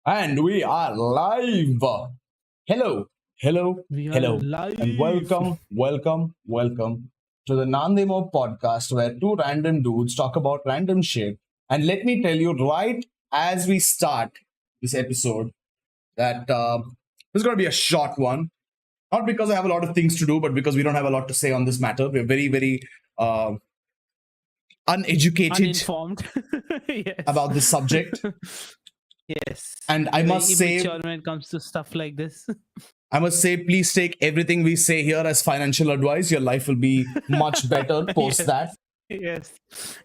And we are live. Hello, hello, We are hello, and live. welcome to the Nandemo podcast where two random dudes talk about random shit. And let me tell you right as we start this episode that this is going to be a short one. Not because I have a lot of things to do, but because we don't have a lot to say on this matter. We're very uh, uneducated Uninformed. Yes. about this subject. Yes. And I Very must say, immature when it comes to stuff like this. please take everything we say here as financial advice. Your life will be much better post Yes. that. Yes.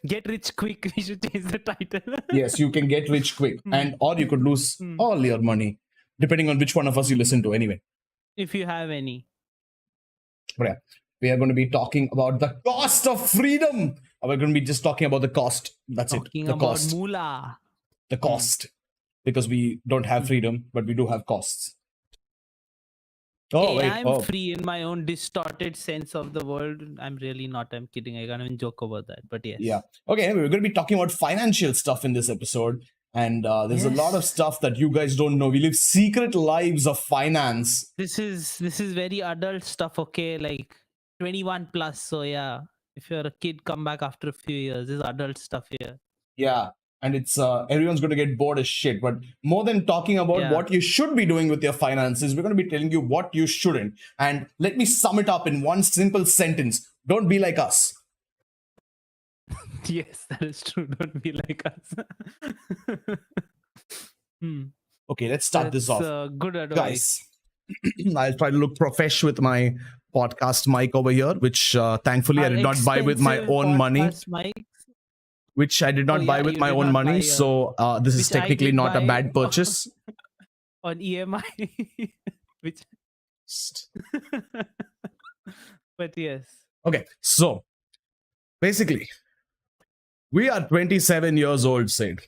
Get rich quick. We should change the title. Yes, you can get rich quick, and or you could lose Hmm. all your money, depending on which one of us you listen to. Anyway, If you have any. but yeah, we are going to be talking about the cost of freedom. We're going to be just talking about the cost. That's Talking it. The about cost. moolah. The cost. Because we don't have freedom, but we do have costs. Oh, Hey, wait. I'm Oh, free in my own distorted sense of the world. I'm really not. I'm kidding. I can't even joke about that. But yes. yeah. Okay, anyway, we're going to be talking about financial stuff in this episode. And there's a lot of Yes. stuff that you guys don't know. We live secret lives of finance. This is very adult stuff, okay? Like 21 plus. So yeah, if you're a kid, come back after a few years. This is adult stuff here. Yeah. And it's everyone's going to get bored as shit. But more than talking about Yeah. what you should be doing with your finances, we're going to be telling you what you shouldn't. And let me sum it up in one simple sentence. Don't be like us. Yes, that is true. Don't be like us. Okay, let's start this off. Good advice. Guys, I'll try to look profesh with my podcast mic over here, which thankfully I did not buy with my Expensive own money. podcast mic, Which I did not Oh, buy yeah, with you my did own not money. buy, So this is which I technically did not a buy bad purchase. on EMI. Which, but yes. Okay, so basically, we are 27 years old, Sid.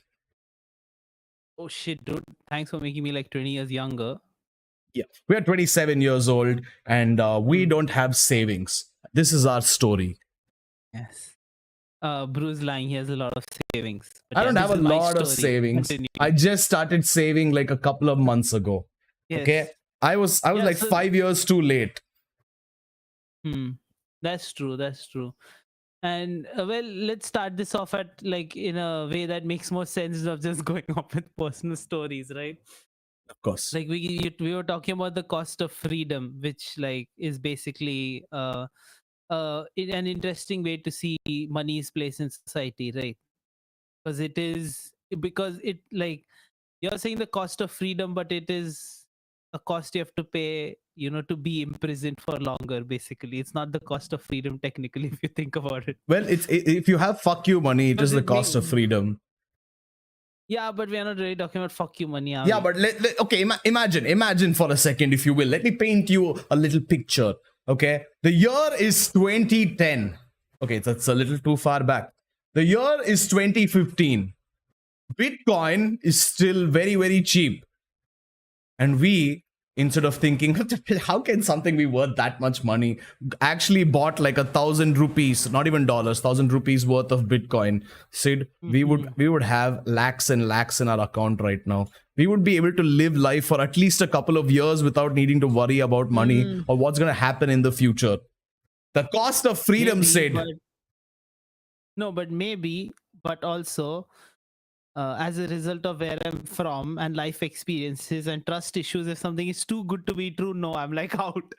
Oh shit, dude! Thanks for making me like 20 years younger. Yeah, we are 27 years old and we don't have savings. This is our story. Yes. Bruce lying. He has a lot of savings. But I yeah, don't have this a is my lot of story. savings. Continue. I just started saving like a couple of months ago. Yes. Okay, I was Yeah, like so- 5 years too late. That's true. That's true. And well, let's start this off at like in a way that makes more sense of just going off with personal stories, right? Of course. Like we were talking about the cost of freedom, which like is basically an interesting way to see money's place in society, right? Because it like you're saying the cost of freedom, but it is a cost you have to pay, to be imprisoned for longer. Basically, it's not the cost of freedom technically, if you think about it. Well, if you have fuck you money, it is the It cost of mean- freedom. Yeah, but we are not really talking about fuck you money. Are Yeah, we? but okay, imagine for a second, if you will. Let me paint you a little picture. Okay, the year is 2010. Okay, that's a little too far back. The year is 2015. Bitcoin is still very cheap, and we, instead of thinking how can something be worth that much money, actually bought like 1,000 rupees, not even dollars, 1,000 rupees worth of Bitcoin. Sid, we would have lakhs and lakhs in our account right now. We would be able to live life for at least a couple of years without needing to worry about money or what's going to happen in the future. The cost of freedom, Maybe, Sid. but maybe, but also as a result of where I'm from and life experiences and trust issues, if something is too good to be true, no, I'm like out.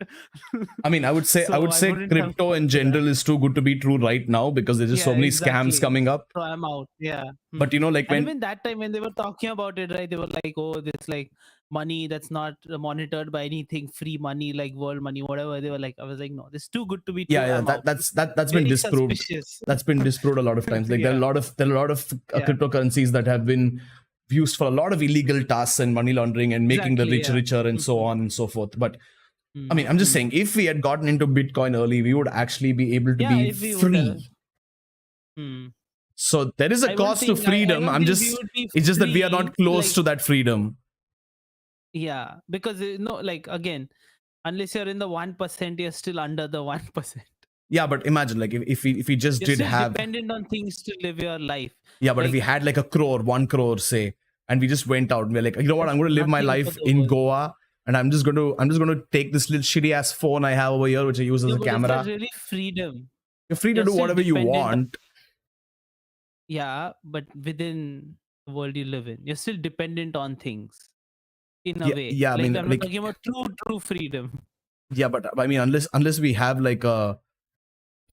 I mean, I would say So I wouldn't have crypto in general is too good to be true right now because there's just so many scams coming up. So I'm out. Yeah. But like And when even that time when they were talking about it, right? They were like, "Oh, this like money that's not monitored by anything, free money like world money, whatever." They were like, I was like, "No, this is too good to be true." yeah, I'm out. that's been Very disproved. suspicious. That's been disproved a lot of times. Like there are a lot of cryptocurrencies that have been used for a lot of illegal tasks and money laundering and making the rich richer and so on and so forth. But I mean, I'm just saying, if we had gotten into Bitcoin early, we would actually be able to be if we would have. free. So there is I a don't cost think- of I freedom. don't I'm think we just, would be it's just that we are free, not close like- to that freedom. Yeah, because like again, unless you're in the 1%, you're still under the 1%. Yeah, but imagine like if we just You're did still have, dependent on things to live your life. yeah, but if like- we had like 1 crore, say, and we just went out and we're like, you know what, I'm going to live my Nothing life for the in world. Goa, and I'm just going to take this little shitty ass phone I have over here, which I use as Yeah, a but is camera. that really freedom? You're free to You're do still whatever you dependent on, want. yeah, but within the world you live in, you're still dependent on things in a Yeah, way. yeah. I Like mean, I'm not like, talking about true freedom. yeah, but I mean, unless we have like a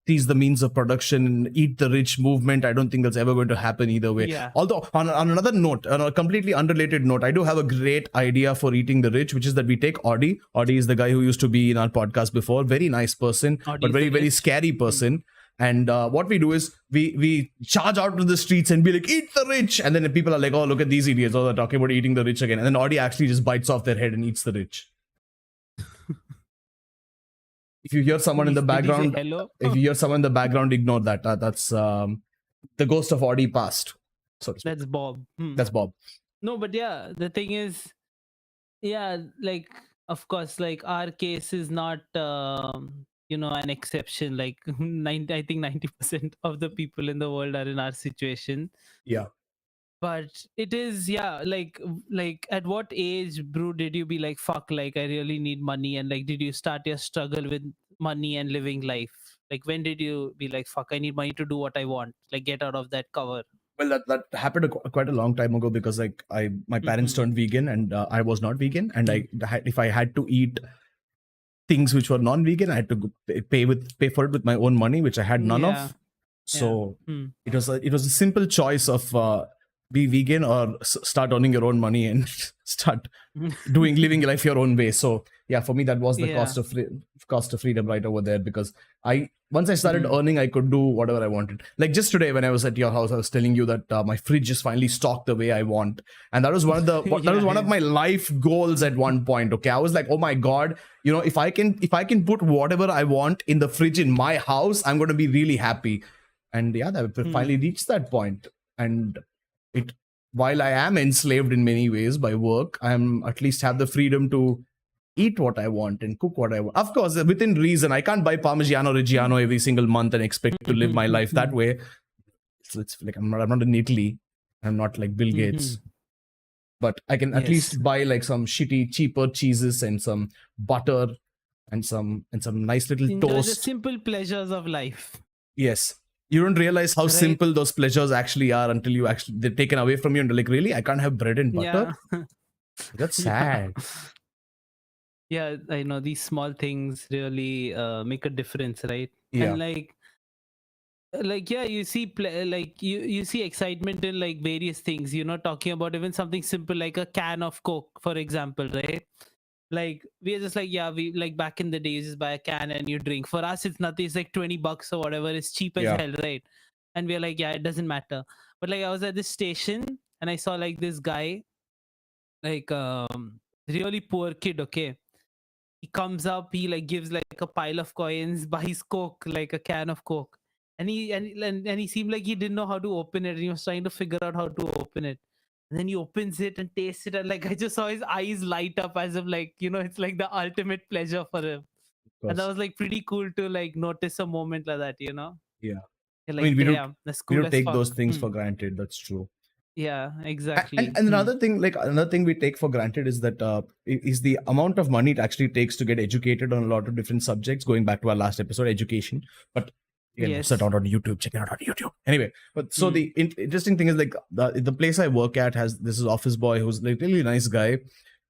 seize the means of production, eat the rich movement, I don't think that's ever going to happen either way. Yeah. Although, on another note, on a completely unrelated note, I do have a great idea for eating the rich, which is that we take Audie. Audie is the guy who used to be in our podcast before. Very nice person, Audi but is the very, very rich. scary person. And what we do is we charge out to the streets and be like, eat the rich. And then people are like, oh, look at these idiots. Oh, they're talking about eating the rich again. And then Audie actually just bites off their head and eats the rich. If you hear someone in the Did he say background, hello? if you hear someone in the background, ignore that. That's the ghost of Audie passed. So to speak. That's Bob. That's Bob. No, but yeah, the thing is, yeah, like of course, like our case is not an exception. Like 90, I think 90% of the people in the world are in our situation. Yeah. But it is, yeah, like at what age, bro, did you be like, fuck, like I really need money, and like did you start your struggle with money and living life? Like when did you be like, fuck, I need money to do what I want, like get out of that cover? Well, that happened quite a long time ago, because like my parents turned vegan, and I was not vegan, and if I had to eat things which were non-vegan, I had to pay for it with my own money, which I had none Yeah. of. So Hmm. it was a simple choice of be vegan or start earning your own money and start living your life your own way. So yeah, for me that was the Yeah. cost of freedom right over there, because once I started earning, I could do whatever I wanted. Like just today when I was at your house, I was telling you that my fridge is finally stocked the way I want, and that was one of the that was one of my life goals at one point. Okay, I was like, oh my god, if I can put whatever I want in the fridge in my house, I'm going to be really happy. And yeah, I finally reached that point. And while I am enslaved in many ways by work, I am at least have the freedom to eat what I want and cook what I want. Of course, within reason. I can't buy Parmigiano Reggiano every single month and expect to live my life that way. So it's like I'm not in Italy. I'm not like Bill Gates. But I can at least buy like some shitty, cheaper cheeses and some butter and some nice little Enjoy toast. the simple pleasures of life. Yes. You don't realize how simple those pleasures actually are until they're taken away from you, and you're like, really? I can't have bread and butter? Yeah. That's sad. Yeah, I know these small things really make a difference, right? Yeah. And like yeah, you see like you see excitement in like various things, talking about even something simple like a can of Coke, for example, right? Like we are just like, yeah, we like back in the day you just buy a can and you drink. For us it's nothing, it's like $20 or whatever, it's cheap as hell, right? And we're like, yeah, it doesn't matter. But like I was at this station and I saw like this guy, like really poor kid, okay? He comes up, he like gives like a pile of coins, buys Coke, like a can of Coke, and he seemed like he didn't know how to open it, and he was trying to figure out how to open it. And then he opens it and tastes it, and like I just saw his eyes light up as if like, it's like the ultimate pleasure for him. And that was like pretty cool to like notice a moment like that, Yeah. You're like, I mean, damn, that's cool we don't as take fuck. those things for granted. That's true. Yeah, exactly. And another thing we take for granted is that is the amount of money it actually takes to get educated on a lot of different subjects. Going back to our last episode, education, but you can search it out on YouTube, check it out on YouTube. Anyway, but so the interesting thing is like the place I work at has this office boy who's like really nice guy,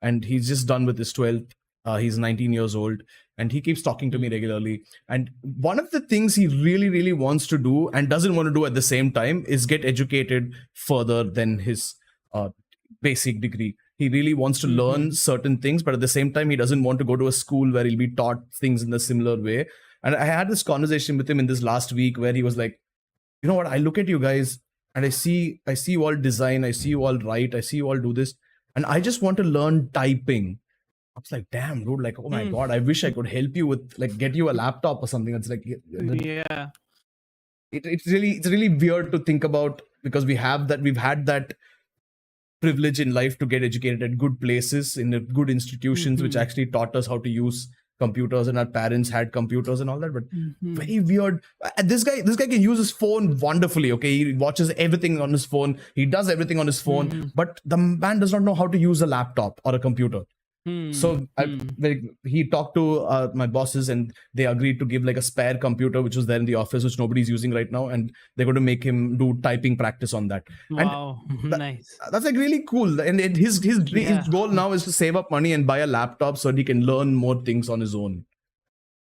and he's just done with his 12th. He's 19 years old, and he keeps talking to me regularly. And one of the things he really, really wants to do and doesn't want to do at the same time is get educated further than his basic degree. He really wants to learn certain things, but at the same time, he doesn't want to go to a school where he'll be taught things in a similar way. And I had this conversation with him in this last week where he was like, you know what? I look at you guys and I see you all design, I see you all write, I see you all do this, and I just want to learn typing. I was like, damn, dude, like, oh my God, I wish I could help you with, like, get you a laptop or something. It's like, yeah. It's really weird to think about, because we've had that privilege in life to get educated at good places, in good institutions, which actually taught us how to use computers and our parents had computers and all that, but Mhm. very weird. This guy can use his phone wonderfully. Okay, he watches everything on his phone. He does everything on his phone, Mhm. but the man does not know how to use a laptop or a computer. So Hmm. he talked to my bosses, and they agreed to give like a spare computer which was there in the office, which nobody's using right now, and they're going to make him do typing practice on that. And Wow. that, Nice. that's like really cool. And his Yeah. goal now is to save up money and buy a laptop so that he can learn more things on his own.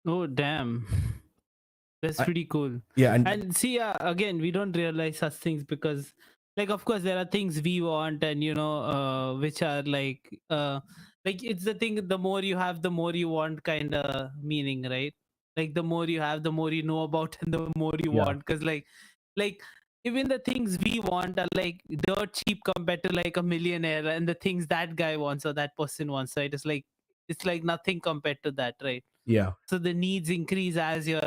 Oh, damn. That's I- pretty cool. Yeah, And see, again, we don't realize such things because, like, of course, there are things we want, and which are like it's the thing. The more you have, the more you want, kind of meaning, right? Like, the more you have, the more you know about, and the more you yeah, want. Because, like even the things we want are like dirt cheap compared to like a millionaire, and the things that guy wants or that person wants, right? It's like nothing compared to that, right? yeah, So the needs increase as your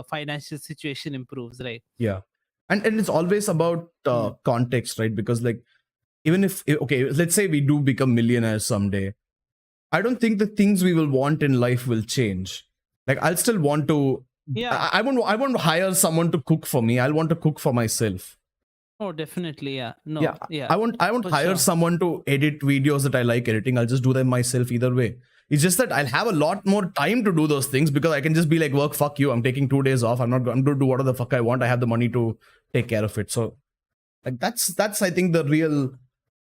financial situation improves, right? yeah. And it's always about Mm. context, right? Because like even if okay, let's say we do become millionaires someday, I don't think the things we will want in life will change. Like I'll still want to. Yeah. I won't hire someone to cook for me. I'll want to cook for myself. Oh, definitely. Yeah. Yeah, No. Yeah. I won't For hire sure. someone to edit videos that I like editing. I'll just do them myself either way. It's just that I'll have a lot more time to do those things because I can just be like, work, fuck you. I'm taking 2 days off. I'm going to do whatever the fuck I want. I have the money to take care of it. So like that's I think the real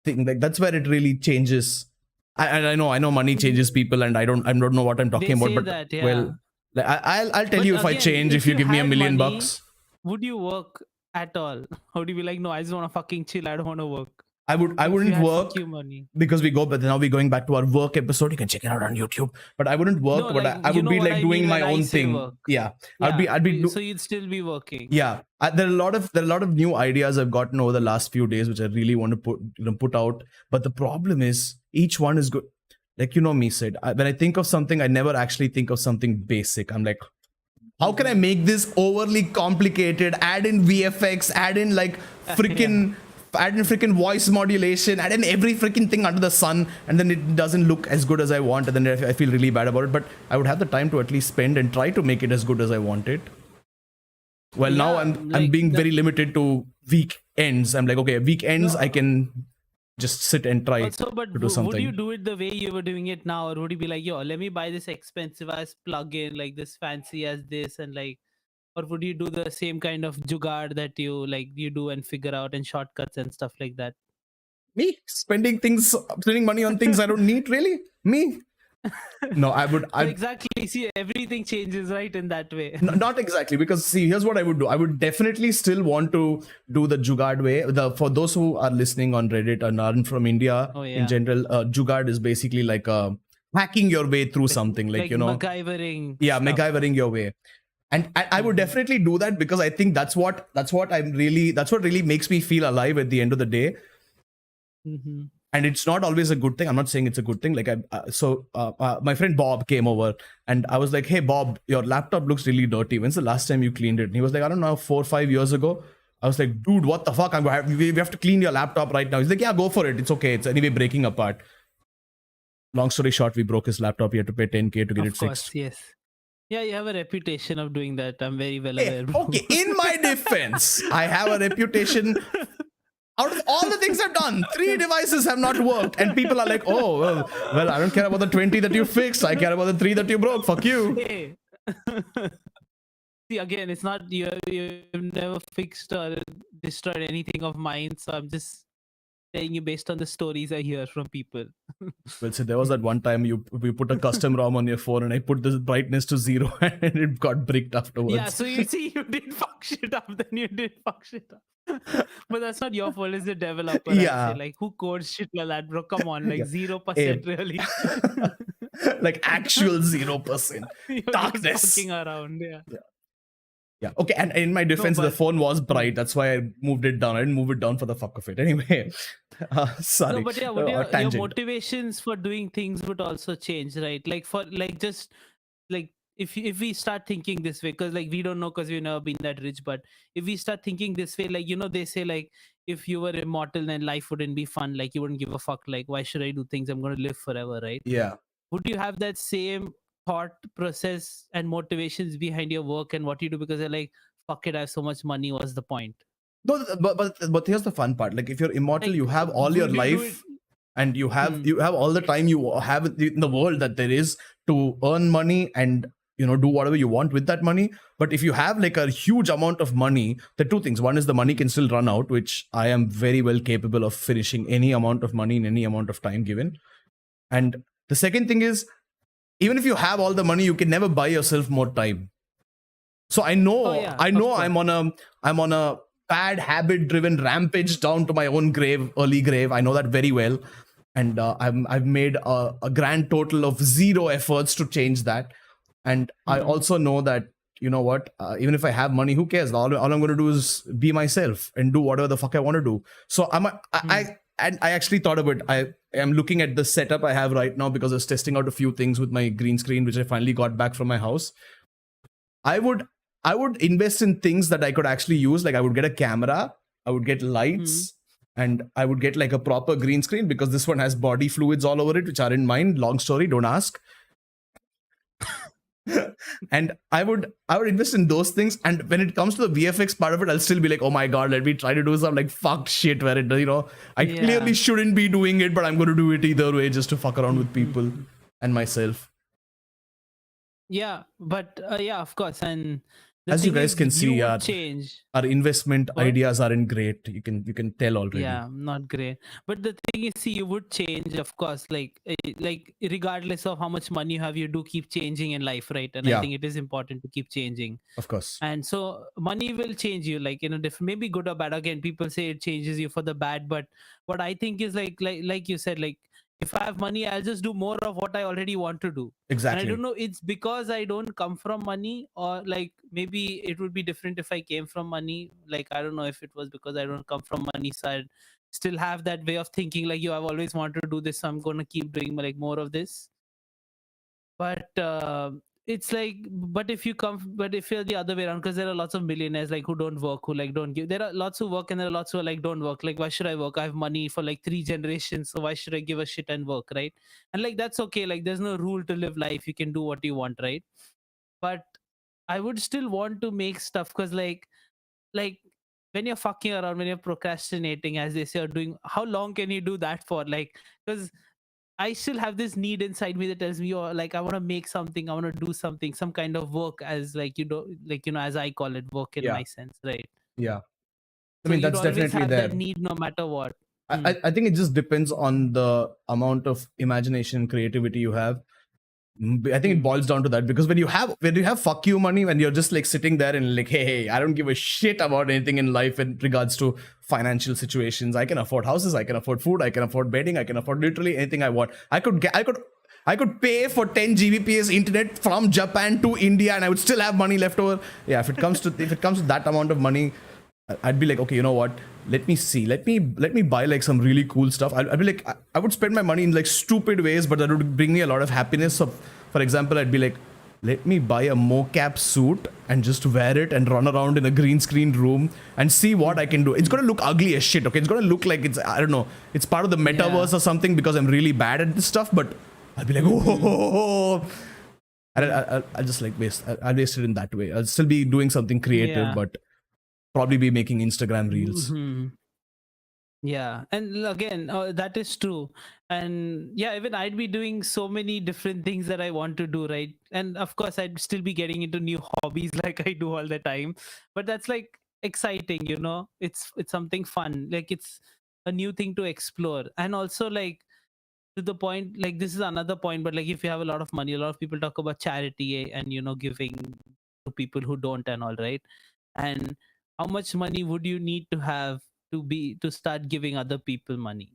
thing. Like that's where it really changes. I know money changes people, and I don't know what I'm They talking about. say But that. well, Yeah. like, I'll tell But you if I again, change if if you you give me $1 had million. money, would you work at all? Or would you be like, no, I just want to fucking chill. I don't want to work. I If you wouldn't had fuck work you money. because but now we're going back to our work episode. You can check it out on YouTube. But I wouldn't work, No, but like, I you would know be what like I doing mean my when I own say thing. work. Yeah, Yeah. I'd be So you'd still be working. yeah. There are a lot of new ideas I've gotten over the last few days, which I really want to put out. But the problem is each one is good. Like me, Sid. When I think of something, I never actually think of something basic. I'm like, how can I make this overly complicated? Add in VFX, add in like Yeah. freaking voice modulation, add in every freaking thing under the sun, and then it doesn't look as good as I want, and then I feel really bad about it. But I would have the time to at least spend and try to make it as good as I want it. Well, now Yeah. I'm Like being very limited to weekends. I'm like, okay, weekends I no. can just sit and try Also, but to do would you something. do it the way you were doing it now, or would you be like, yo, let me buy this expensive as plugin, like this fancy as this, and like, or would you do the same kind of jugaad that you do and figure out and shortcuts and stuff like that? Me spending money on things I don't need, really? Me? No, So exactly, see, everything changes right in that way. not exactly, because see, here's what I would do. I would definitely still want to do the Jugaad way. For those who are listening on Reddit and aren't from India Oh in yeah, general, Jugaad is basically like hacking your way through something, like like MacGyvering yeah, stuff. MacGyvering your way. And I would definitely do that because I think that's what that's what really makes me feel alive at the end of the day. Mm-hmm. And it's not always a good thing. I'm not saying it's a good thing. Like my friend Bob came over, and I was like, hey Bob, your laptop looks really dirty. When's the last time you cleaned it? And he was like, I don't know, 4 or 5 years ago. I was like, dude, what the fuck? We have to clean your laptop right now. He's like, yeah, go for it. It's okay. It's anyway breaking apart. Long story short, we broke his laptop. He had to pay 10K to get Of it course, fixed. yes. Yeah, you have a reputation of doing that. I'm very well Hey, aware, bro. okay, in my defense, I have a reputation. Out of all the things I've done, 3 devices have not worked, and people are like, "Oh, well, I don't care about the 20 that you fixed. I care about the 3 that you broke. Fuck you." Hey. See, again, it's not you've never fixed or destroyed anything of mine, so I'm just telling you based on the stories I hear from people. Well, so there was that one time we put a custom ROM on your phone, and I put the brightness to 0, and it got bricked afterwards. Yeah, so you see, you did fuck shit up, then you did fuck shit up. But that's not your fault, it's the developer. Yeah. I'd say, like, who codes shit like that, bro? Come on, like Yeah. 0% really. Like actual 0%. You're Darkness. just fucking around, yeah. Yeah. Okay. And in my defense, the but- phone was bright. That's why I moved it down. I didn't move it down for the fuck of it. Anyway, sorry. No, but yeah, would your tangent. motivations for doing things would also change, right? Like for just like if we start thinking this way, because like we don't know because we've never been that rich, but if we start thinking this way, like they say like if you were immortal, then life wouldn't be fun. Like you wouldn't give a fuck. Like why should I do things? I'm gonna live forever, right? Yeah. Would you have that same thought process and motivations behind your work and what you do, because they're like, fuck it, I have so much money, what's the point? No, but here's the fun part. Like if you're immortal, Like, you have all your would you do it? life, and you have Hmm. you have all the time you have in the world that there is to earn money and do whatever you want with that money. But if you have like a huge amount of money, there are two things. One is the money can still run out, which I am very well capable of finishing any amount of money in any amount of time given. And the second thing is, even if you have all the money, you can never buy yourself more time. So I know, Oh, yeah, I of know course. I'm on a bad habit driven rampage down to my own grave, early grave. I know that very well. And I've made a grand total of 0 efforts to change that. And I Mhm. also know that, you know what, even if I have money, who cares? All I'm going to do is be myself and do whatever the fuck I want to do. So I actually thought of it. I am looking at the setup I have right now because I was testing out a few things with my green screen, which I finally got back from my house. I would invest in things that I could actually use. Like I would get a camera, I would get lights, and I would get like a proper green screen because this one has body fluids all over it, which aren't mine. Long story, don't ask. And I would invest in those things. And when it comes to the VFX part of it, I'll still be like, oh my god, let me try to do some like fuck shit where it, I clearly Yeah. shouldn't be doing it, but I'm going to do it either way just to fuck around with people Mhm. and myself. Yeah, but yeah, of course. And the As you thing guys is, can you see, would change. our investment What? ideas aren't great. You can tell already. Yeah, not great. But the thing is, see, you would change, of course. Like regardless of how much money you have, you do keep changing in life, right? And I Yeah, think it is important to keep changing. of course. And so money will change you, like in a different, maybe good or bad. Again, people say it changes you for the bad, but what I think is like you said, like if I have money, I'll just do more of what I already want to do. And I don't Exactly. know, it's because I don't come from money, or like maybe it would be different if I came from money. Like I don't know if it was because I don't come from money, so I still have that way of thinking, like, I've always wanted to do this, so I'm gonna keep doing like more of this. But it's like, but if you're the other way around, because there are lots of millionaires like who don't work, who like don't give. There are lots who work, and there are lots who like don't work. Like, why should I work? I have money for like 3 generations, so why should I give a shit and work, right? And like that's okay. Like there's no rule to live life. You can do what you want, right? But I would still want to make stuff, because like when you're fucking around, when you're procrastinating, as they say, or doing, how long can you do that for? Like, because I still have this need inside me that tells me, oh, like I want to make something, I want to do something, some kind of work, as like as I call it, work in Yeah, my sense, right? yeah. I So mean, you'd that's always definitely have that there. need, no matter what. I, I think it just depends on the amount of imagination and creativity you have. I think it Hmm. boils down to that, because when you have fuck you money, when you're just like sitting there and like, hey, I don't give a shit about anything in life in regards to financial situations. I can afford houses, I can afford food, I can afford bedding, I can afford literally anything I want. I could pay for 10 Gbps internet from Japan to India, and I would still have money left over. Yeah, if it comes to that amount of money, I'd be like, okay, you know what? Let me see. Let me buy like some really cool stuff. I'd be like, I would spend my money in like stupid ways, but that would bring me a lot of happiness. So, for example, I'd be like, let me buy a mocap suit and just wear it and run around in a green screen room and see what I can do. It's gonna look ugly as shit. Okay, it's gonna look like I don't know, it's part of the Yeah. metaverse or something because I'm really bad at this stuff. But I'll be like, oh. And I'll just like I'll waste it in that way. I'll still be doing something creative, Yeah. but probably be making Instagram reels. Mhm. Yeah, and again, that is true. And yeah, even I'd be doing so many different things that I want to do, right? And of course, I'd still be getting into new hobbies like I do all the time. But that's like exciting, you know? It's something fun. Like it's a new thing to explore. And also like to the point, like this is another point, but like if you have a lot of money, a lot of people talk about charity, and giving to people who don't and all, right? And how much money would you need to have to start giving other people money?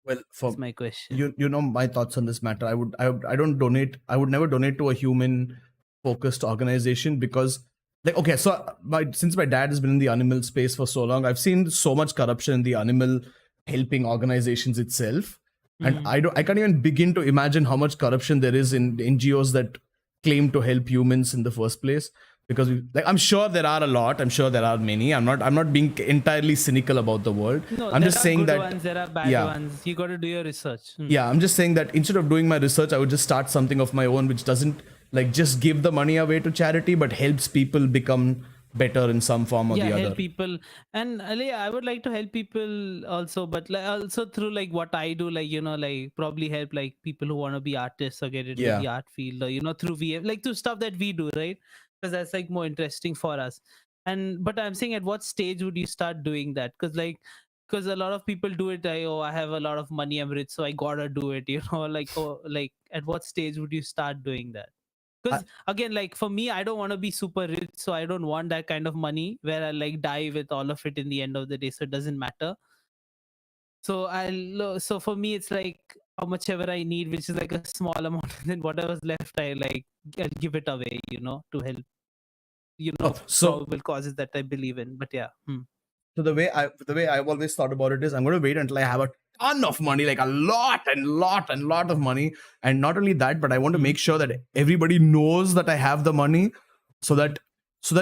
Well, That's for my question. you know my thoughts on this matter. I don't donate. I would never donate to a human focused organization because, like, okay, so since my dad has been in the animal space for so long, I've seen so much corruption in the animal helping organizations itself, and Mm. I can't even begin to imagine how much corruption there is in NGOs that claim to help humans in the first place. because I'm sure there are a lot. I'm sure there are many. I'm not being entirely cynical about the world. No, I'm there just are saying good that ones, there are bad yeah. ones. You got to do your research. Yeah, I'm just saying that instead of doing my research, I would just start something of my own, which doesn't like just give the money away to charity, but helps people become better in some form or Yeah, the help other. people. And I would like to help people also, but like also through like what I do, like like probably help like people who want to be artists or get into Yeah. the art field, or through VF, like through stuff that we do, right? Because that's like more interesting for us. And but I'm saying, at what stage would you start doing that? Because a lot of people do it, like, oh, I have a lot of money, I'm rich, so I gotta do it, like, oh, like at what stage would you start doing that? I, Because again, like for me, I don't want to be super rich, so I don't want that kind of money where I like die with all of it in the end of the day, so it doesn't matter. So for me, it's like how much ever I need, which is like a small amount, and then whatever's left, I'll give it away, to help, so probable causes that I believe in. But yeah. So the way I've always thought about it is I'm going to wait until I have a ton of money, like a lot and lot and lot of money. And not only that, but I want to make sure that everybody knows that I have the money, so that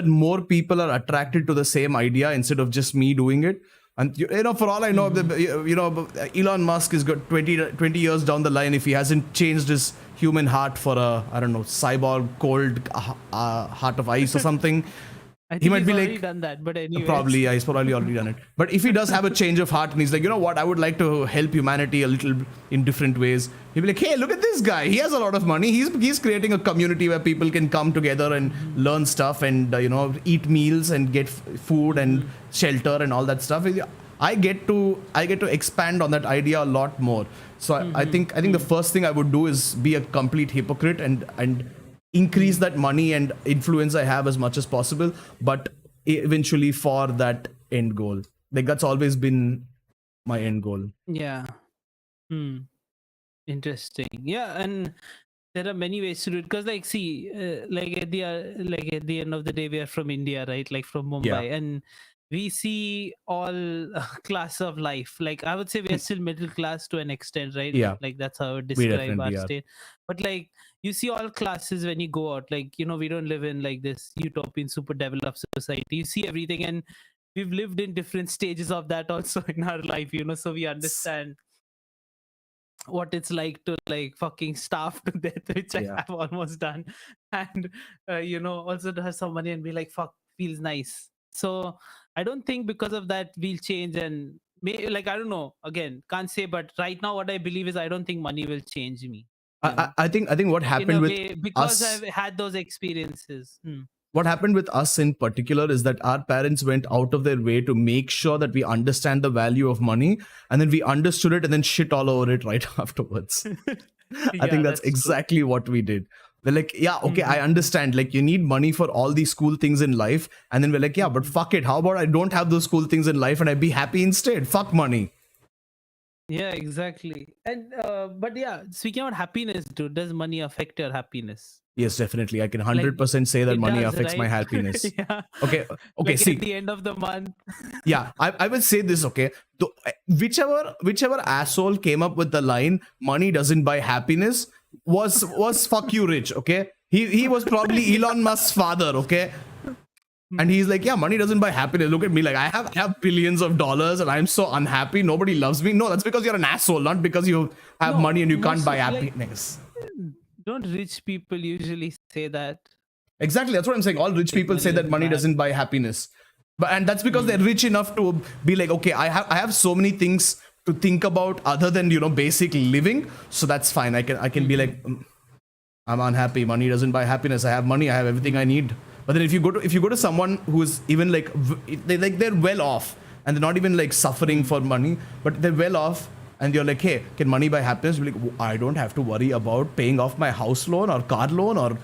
more people are attracted to the same idea instead of just me doing it. And for all I know, Elon Musk is got 20 years down the line, if he hasn't changed his human heart for a, I don't know, cyborg cold heart of ice or something. I think He might he's be already like, done that, but anyway. probably, yeah, he's probably already done it. But if he does have a change of heart and he's like, you know what, I would like to help humanity a little in different ways, he'll be like, hey, look at this guy. He has a lot of money. He's creating a community where people can come together and learn stuff and eat meals and get food and shelter and all that stuff. I get to expand on that idea a lot more. So I think the first thing I would do is be a complete hypocrite and increase that money and influence I have as much as possible, but eventually for that end goal. Like that's always been my end goal. Yeah. Interesting. Yeah, and there are many ways to do it, because like see, like at the end of the day, we are from India, right? Like from Mumbai, and we see all class of life. Like I would say we are still middle class to an extent, right? Yeah, Like that's how I would we describe our definitely are. state. But like you see all classes when you go out. Like we don't live in like this utopian super developed society. You see everything, and we've lived in different stages of that also in our life, so we understand what it's like to like fucking starve to death, which I Yeah. have almost done, and also to have some money and be like, fuck, feels nice. So I don't think because of that we'll change, and like I don't know, again, can't say, but right now what I believe is I don't think money will change me, I think what in happened a with way, because us, I've had those experiences. in particular is that our parents went out of their way to make sure that we understand the value of money, and then we understood it and then shit all over it right afterwards. I think that's true. exactly what we did. We're like, yeah, okay, I understand. Like, you need money for all these cool things in life. And then we're like, yeah, but fuck it. How about I don't have those cool things in life and I be happy instead? Fuck money. Yeah, exactly. And but yeah, speaking about happiness, dude, does money affect your happiness? Yes, definitely. I can Like 100% say that it money does, affects my right? happiness. Yeah. Okay, Like see. at the end of the month. Yeah, I will say this, okay? Whichever asshole came up with the line, money doesn't buy happiness, was fuck you rich, okay? He was probably Elon Musk's father, okay? And he's like, yeah, money doesn't buy happiness. Look at me, like I have billions of dollars and I'm so unhappy. Nobody loves me. No, that's because you're an asshole, not because you have No, money and you can't most buy of, like, happiness. don't rich people usually say that? Exactly, that's what I'm saying. All rich Like people money say that doesn't money buy doesn't buy happiness, and that's because they're rich enough to be like, okay, I have so many things to think about other than basic living, so that's fine. I can be like, I'm unhappy. Money doesn't buy happiness. I have money. I have everything I need. But then if you go to someone who is even like they're well off and they're not even like suffering for money, but they're well off, and you're like, hey, can money buy happiness? You're like, I don't have to worry about paying off my house loan or car loan or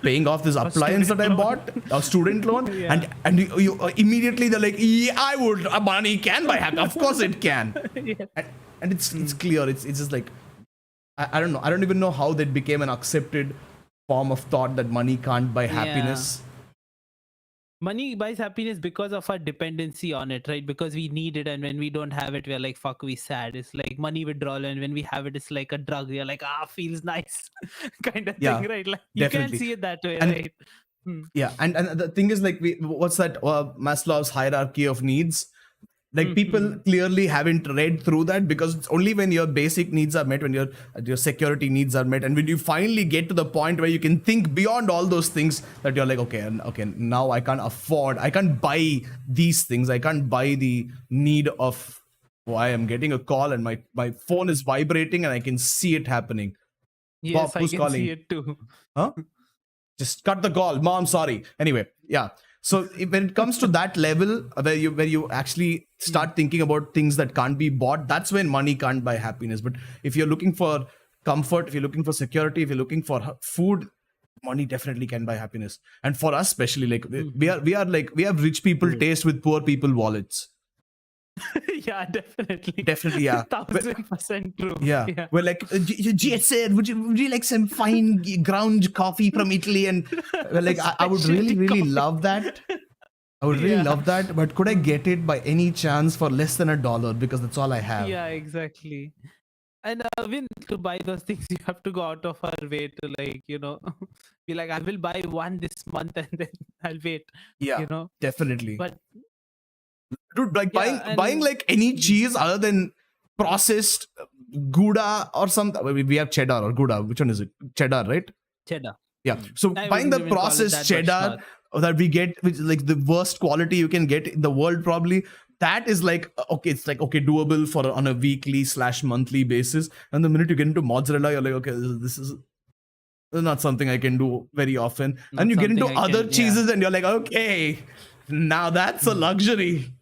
paying off this appliance that I bought, a student loan, Yeah. and you immediately they're like, yeah, I would. Money can buy happiness. Of course it can. Yeah. And it's clear. It's just like I don't know. I don't even know how that became an accepted form of thought that money can't buy happiness. Money buys happiness because of our dependency on it, right? Because we need it, and when we don't have it, we're like, fuck, we sad. It's like money withdrawal, and when we have it, it's like a drug. You're like, feels nice, kind of Yeah, thing, right? Like you can definitely. see it that way, And right? Hmm. Yeah, and the thing is, like, what's that Maslow's hierarchy of needs? Like, people Mhm. clearly haven't read through that, because it's only when your basic needs are met, when your security needs are met, and when you finally get to the point where you can think beyond all those things, that you're like, okay, now I can't buy these things, I can't buy the need of, I am getting a call and my phone is vibrating and I can see it happening. Bob, Yes, I who's can see calling? it too. Huh? Just cut the call, mom, sorry. Anyway, yeah, so when it comes to that level, where you actually start thinking about things that can't be bought, that's when money can't buy happiness. But if you're looking for comfort, if you're looking for security, if you're looking for food, money definitely can buy happiness. And for us especially, like, we have rich people taste with poor people wallets. Yeah, definitely. Definitely, yeah. 1000% true. Yeah, Yeah. we're like, sir, would you like some fine ground coffee from Italy? And we're like, I would really, Specialty really coffee. love that. I would really Yeah. love that, but could I get it by any chance for less than $1? Because that's all I have. Yeah, exactly. And when to buy those things, you have to go out of our way to, like, be like, I will buy one this month and then I'll wait. Yeah, definitely. But Dude, like, yeah, buying and like any cheese other than processed Gouda or something. We have cheddar or Gouda. Which one is it? Cheddar, right? cheddar. Yeah. So I buying wouldn't the even call it processed that, but cheddar sure. that we get, which is like the worst quality you can get in the world, probably. That is like, okay, it's like, okay, doable for on a weekly/monthly basis. And the minute you get into mozzarella, you're like, okay, this is not something I can do very often. And Not you get into something I other can, cheeses, and you're like, okay, now that's a luxury.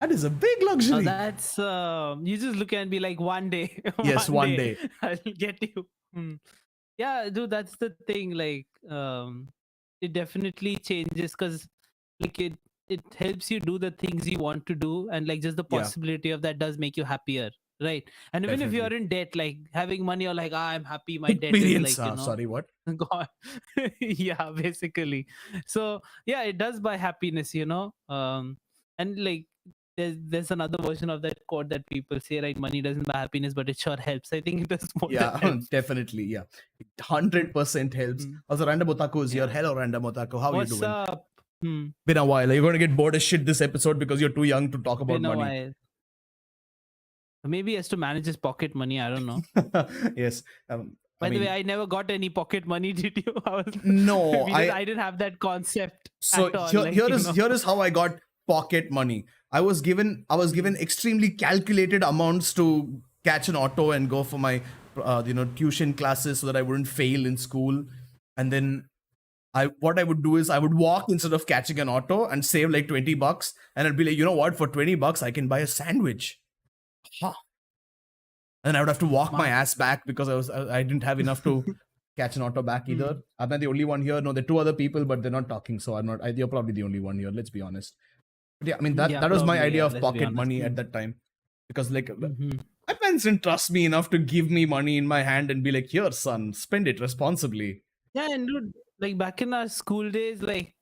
That is a big Oh, luxury. that's you just look and be like, one day, Yes, one day. I'll get you. Yeah, dude, that's the thing. Like, it definitely changes, because like it helps you do the things you want to do, and like just the Yeah, possibility of that does make you happier, right? And even if you're definitely. in debt, like having money, you're like, I'm happy. My debt is Experience. like, Sorry, what? gone. Yeah, basically. So yeah, it does buy happiness, and like there's another version of that quote that people say, right? Money doesn't buy happiness, but it sure helps. I think it does more than Yeah, helps. definitely. Yeah, 100% helps. Mm. Also, Random Otaku is here. Yeah. Hello, Random Otaku. How are you What's doing? up? Been a while. You're going to get bored as shit this episode because you're too young to talk about Been a money. while. Maybe he has to manage his pocket money. I don't know. Yes. By the way, I never got any pocket money. Did you? No, I didn't have that concept so at all. here, Like, here is how I got pocket money. I was given extremely calculated amounts to catch an auto and go for my tuition classes so that I wouldn't fail in school. And then what I would do is I would walk instead of catching an auto and save like $20, and I'd be like, you know what, for $20 I can buy a sandwich. Huh. And I would have to walk my ass back because I didn't have enough to catch an auto back either. I'm not the only one here. No, there are two other people, but they're not talking, so I'm not. You're probably the only one here. Let's be honest. But yeah, I mean that Yeah, that was my probably, idea yeah, of let's be pocket honest. money at that time, because like Mhm. my parents didn't trust me enough to give me money in my hand and be like, "Here, son, spend it responsibly." Yeah, and dude, like back in our school days, like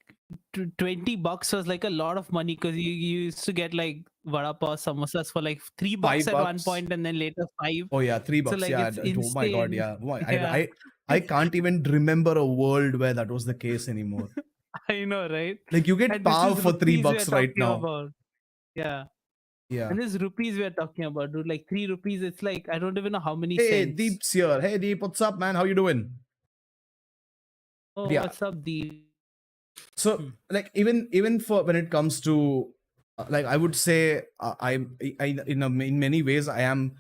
$20 was like a lot of money, because you used to get like vada pav samosas for like $3 at one $5. point, and then later 5. Oh yeah, $3. So like Yeah. it's Oh my god. insane. Yeah. Why? Yeah, I can't even remember a world where that was the case anymore. I know, right? Like, you get And this pav is for $3 rupees we are right talking now. about. Yeah. Yeah. And this rupees we are talking about, dude. Like 3 rupees, it's like I don't even know how many Hey, cents. Deep's here. Hey, Deep, what's up, man? How you doing? Oh, Yeah. what's up, the So, like, even for when it comes to like, I would say in many ways I am,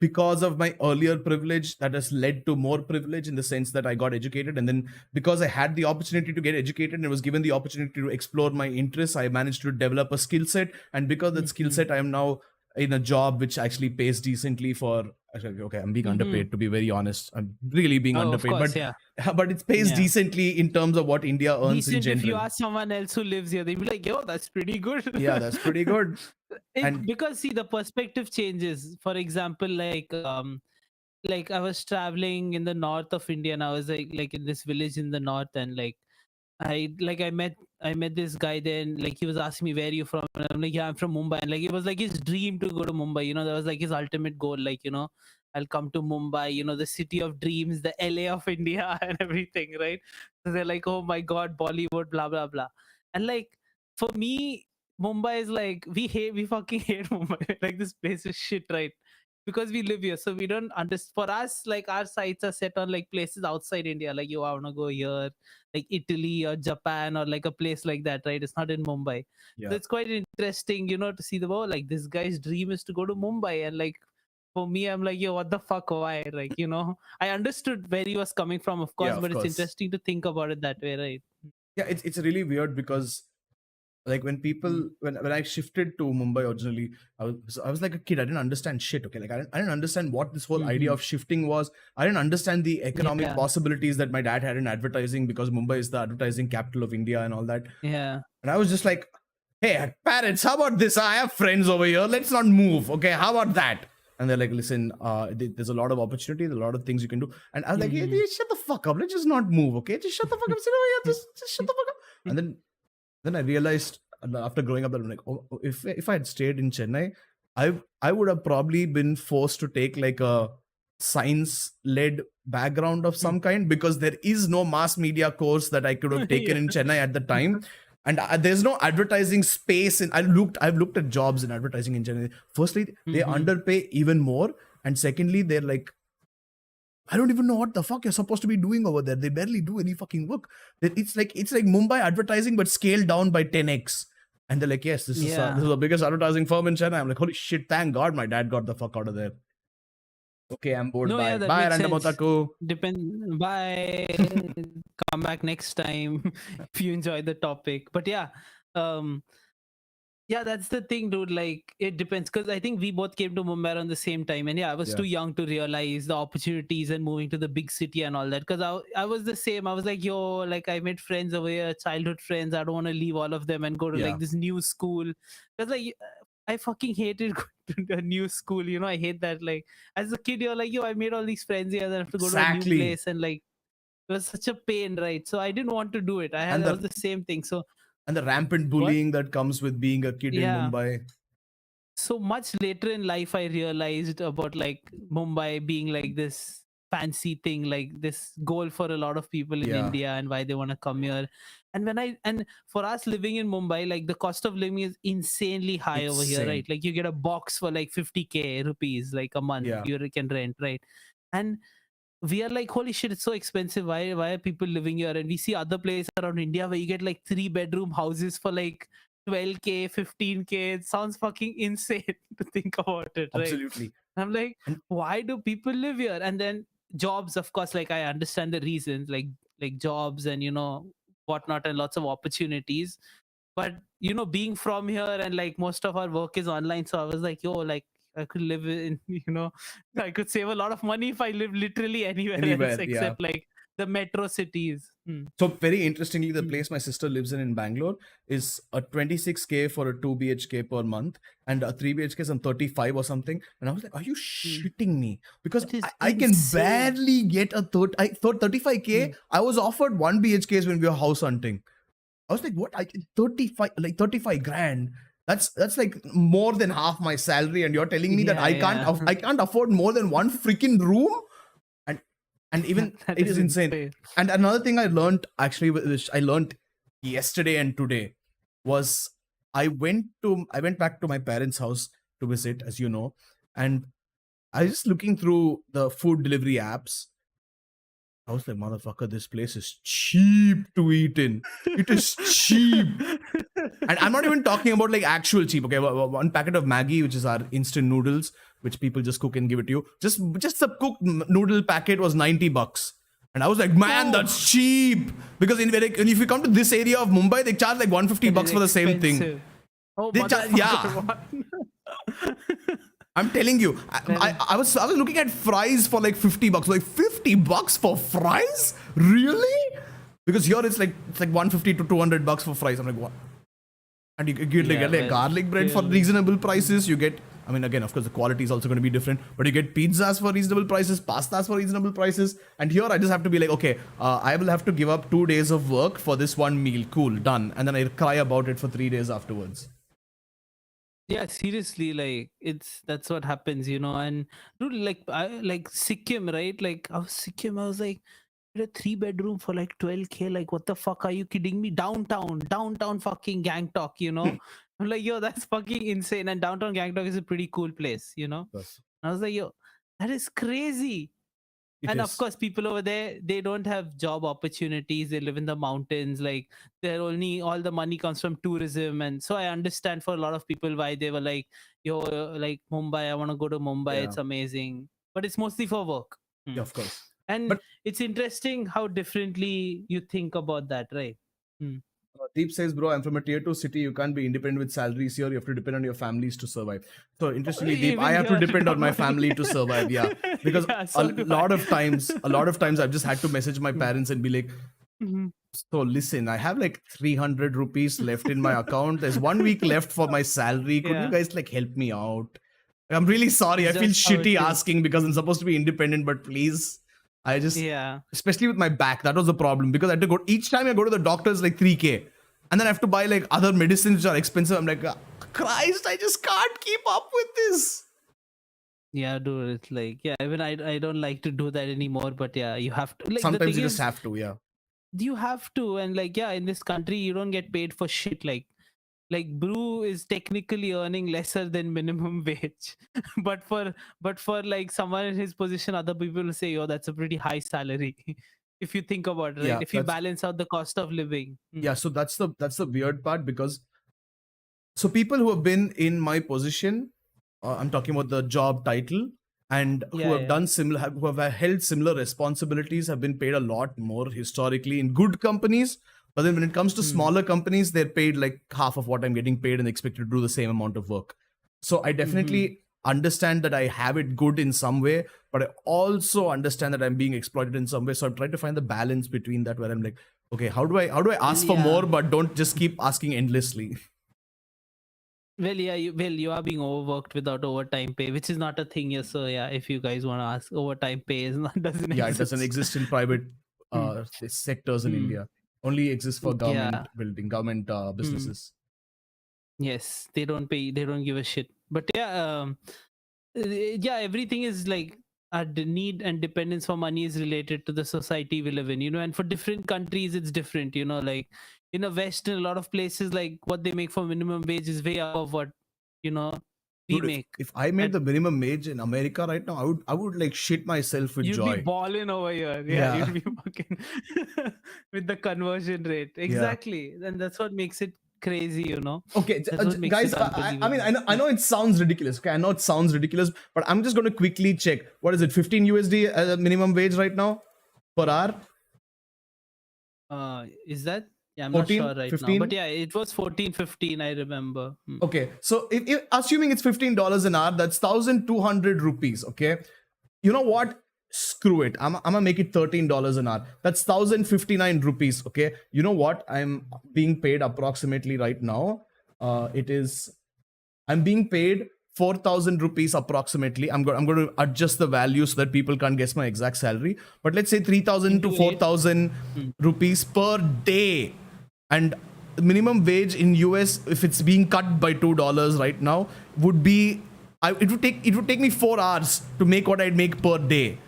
because of my earlier privilege, that has led to more privilege in the sense that I got educated, and then because I had the opportunity to get educated and was given the opportunity to explore my interests, I managed to develop a skill set, and because that skill set, I am now in a job which actually pays decently for. Actually, okay, I'm being underpaid, to be very honest. I'm really being Oh, of underpaid, course, but yeah. but it pays Yeah. decently in terms of what India earns in Decent if you general. ask someone else who lives here, they'd be like, yo, that's pretty good. Yeah, that's pretty good. And Because see, the perspective changes. For example, like I was traveling in the north of India, and I was like in this village in the north, and like I met this guy there, and like he was asking me, where are you from? And I'm like, yeah, I'm from Mumbai. And like it was like his dream to go to Mumbai. That was like his ultimate goal. Like, I'll come to Mumbai, the city of dreams, the LA of India, and everything, right? they're like, oh my god, Bollywood, blah blah blah. And like for me, Mumbai is like we fucking hate Mumbai. Like this place is shit, right? Because we live here, so we don't understand. For us, like our sights are set on like places outside India. Like you want to go here, like Italy or Japan or like a place like that, right? It's not in Mumbai. So Yeah. it's quite interesting, to see the world. Like this guy's dream is to go to Mumbai, and like for me, I'm like, yo, what the fuck? Why? Like, I understood where he was coming from, of Yeah, course, of but it's course. interesting to think about it that way, right? Yeah, it's really weird because like when Mm. people when I shifted to Mumbai originally, I was like a kid. I didn't understand shit. Okay, like I didn't understand what this whole idea Mm-hmm. of shifting was. I didn't understand the economic Yeah, possibilities that my dad had in advertising because Mumbai is the advertising capital of India and all that. yeah. And I was just like, hey, parents, how about this? I have friends over here. Let's not move. Okay, how about that? And they're like, listen, there's a lot of opportunity, there's a lot of things you can do. And I was like, hey, Mm-hmm. shut the fuck up. Let's just not move. Okay, just shut the fuck up. Sit over here. Just shut the fuck up. And then I realized after growing up that I'm like, oh, if I had stayed in Chennai, I would have probably been forced to take like a science led background of some kind because there is no mass media course that I could have taken Yeah. in Chennai at the time. And there's no advertising space. And I've looked at jobs in advertising in Chennai. Firstly, they Mm-hmm. underpay even more, and secondly, they're like, I don't even know what the fuck you're supposed to be doing over there. They barely do any fucking work. It's like Mumbai advertising but scaled down by 10x. And they're like, yes, this Yeah. is the biggest advertising firm in China. I'm like, holy shit, thank God my dad got the fuck out of there. Okay, I'm bored. No, yeah, Bye. that Bye, makes Nandemo sense. Theme. Depend. Bye. Come back next time if you enjoy the topic. But yeah, um, yeah, that's the thing, dude. Like, it depends because I think we both came to Mumbai around the same time, and yeah, I was Yeah. too young to realize the opportunities and moving to the big city and all that. Because I was the same. I was like, yo, like I made friends over here, childhood friends. I don't want to leave all of them and go to Yeah. like this new school. Because like I fucking hated going to a new school. I hate that. Like as a kid, you're like, yo, I made all these friends here, then I have to go to a new Exactly. place and like it was such a pain, right? So I didn't want to do it. And I was the the same thing. So and the rampant what? bullying that comes with being a kid in Yeah. Mumbai. So much later in life I realized about like Mumbai being like this fancy thing, like this goal for a lot of people in Yeah. India and why they want to come here. And for us living in Mumbai, like the cost of living is insanely high over here, right? Insane. Like you get a box for like 50k rupees like a month Yeah. you can rent, right? And we are like, holy shit, it's so expensive. Why are people living here? And we see other places around India where you get like 3 bedroom houses for like 12k, 15k. It sounds fucking insane to think about it, right? Absolutely. I'm like, And why do people live here? And then jobs, of course, like I understand the reasons, like jobs and whatnot and lots of opportunities. But being from here and like most of our work is online, so I was like, yo, like I could live in, I could save a lot of money if I live literally anywhere else anywhere, yeah. except like the metro cities. So very interestingly, the Mm, place my sister lives in Bangalore is a 26k for a 2 BHK per month, and a 3 BHK is on 35 or something. And I was like, are you mm. shitting me? Because That is I can insane. barely get a third. I thought 35k. Mm. I was offered 1 BHKs when we were house hunting. I was like, what? 35, like 35 grand. That's like more than half my salary, and you're telling me that Yeah, yeah. I can't afford more than one freaking room, and even That it is is insane. insane. And another thing I learned actually, which I learned yesterday and today, was I went back to my parents' house to visit, as you know, and I was just looking through the food delivery apps. I was like, motherfucker, this place is cheap to eat in. It is cheap. And I'm not even talking about like actual cheap. Okay, one packet of Maggi, which is our instant noodles, which people just cook and give it to you. Just a cooked noodle packet was $90. And I was like, man, Oh, that's cheap. Because if you come to this area of Mumbai, they charge like 150 that is bucks for the same thing. expensive. Oh, They charge, motherfucker. yeah. What? I'm telling you, That is, I was looking at fries for like 50 bucks. Like 50 bucks for fries? Really? Because here it's like 150 to 200 bucks for fries. I'm like, what? And you get like well, garlic bread for still. reasonable prices. You get, I mean, again, of course, the quality is also going to be different, but you get pizzas for reasonable prices, pastas for reasonable prices. And here I just have to be like, okay, I will have to give up 2 days of work for this one meal. Cool, done. And then I cry about it for 3 days afterwards. Yeah, seriously, like that's what happens. And dude, like I like Sikkim, right? Like I was Sikkim, I was like, a 3-bedroom for like 12K. Like, what the fuck? Are you kidding me? Downtown fucking Gangtok, you know? I'm like, yo, that's fucking insane. And downtown Gangtok is a pretty cool place, you know? Yes, I was like, yo, that is crazy. it And of is. course, people over there, they don't have job opportunities. They live in the mountains. Like, they're only, all the money comes from tourism. And so I understand for a lot of people why they were like, yo, like Mumbai, I want to go to Mumbai. Yeah, It's amazing. But it's mostly for work. yeah, of course. And But it's interesting how differently you think about that, right? Hmm. Deep says, bro, I'm from a tier 2 city. You can't be independent with salaries here. You have to depend on your families to survive. So, interestingly, Deep, I Even have to here, depend on don't my worry. family to survive. Yeah. Because Yeah, a so do lot I. of times, I've just had to message my Hmm. parents and be like, Mhm. so listen, I have like 300 rupees left in my account. There's 1 week left for my salary. Could you Yeah, guys like help me out? I'm really sorry. it's I feel just how it shitty is. asking because I'm supposed to be independent, but please. I just, Yeah. especially with my back, that was the problem because I had to go each time I go to the doctor is like 3K. And then I have to buy like other medicines which are expensive. I'm like, Christ, I just can't keep up with this. Yeah, dude. It's like, yeah, even I don't like to do that anymore. But yeah, you have to. Like, the Sometimes thing you just is, have to, yeah. you have to. And like, yeah, in this country, you don't get paid for shit. Like Brew is technically earning lesser than minimum wage. but for like someone in his position, other people will say, yo, that's a pretty high salary. If you think about it, right? Yeah, If you balance out the cost of living. so that's the weird part because so people who have been in my position, I'm talking about the job title, and who Yeah, have yeah. done similar, who have held similar responsibilities, have been paid a lot more historically in good companies. But then when it comes to Hmm. smaller companies, they're paid like half of what I'm getting paid and expected to do the same amount of work. So I Mm-hmm. definitely understand that I have it good in some way, but I also understand that I'm being exploited in some way. So I'm trying to find the balance between that, where I'm like, okay, how do I Well, ask for yeah. more, but don't just keep asking endlessly. Well, yeah, you are being overworked without overtime pay, which is not a thing here. So yeah, if you guys want to ask, overtime pay is not doesn't Yeah, it doesn't exist. exist in private Hmm. sectors in Hmm. India. Only exists for Yeah. government Hmm. businesses. Yes, they don't pay. They don't give a shit. But yeah, yeah, everything is like our need and dependence for money is related to the society we live in. You know, and for different countries, it's different. You know, like in the West, in a lot of places, like what they make for minimum wage is way above what you know we Dude, if, make. if I made And the minimum wage in America right now, I would like shit myself with you'd be joy. balling over here. Yeah, Yeah, you'd be fucking with the conversion rate. yeah. Exactly. And that's what makes it crazy, you know? Okay, That's what makes guys. it I mean, unbelievable. I know it sounds ridiculous. Okay, I know it sounds ridiculous, but I'm just going to quickly check. What is it? 15 USD minimum wage right now per hour? Is that? Yeah, I'm not 14, sure right now. But 15. yeah, it was 14, 15, I remember. Okay, so if assuming it's $15 an hour, that's 1,200 rupees. Okay, you know what? Screw it. I'm gonna make it $13 an hour. That's 1,059 rupees. Okay, you know what? I'm being paid approximately right now. It is I'm being paid 4,000 rupees approximately. I'm going to adjust the value so that people can't guess my exact salary. But let's say 3,000 to Into 8. 4,000 rupees per day. And minimum wage in US, if it's being cut by $2 right now, would be it would take me 4 hours to make what I'd make per day.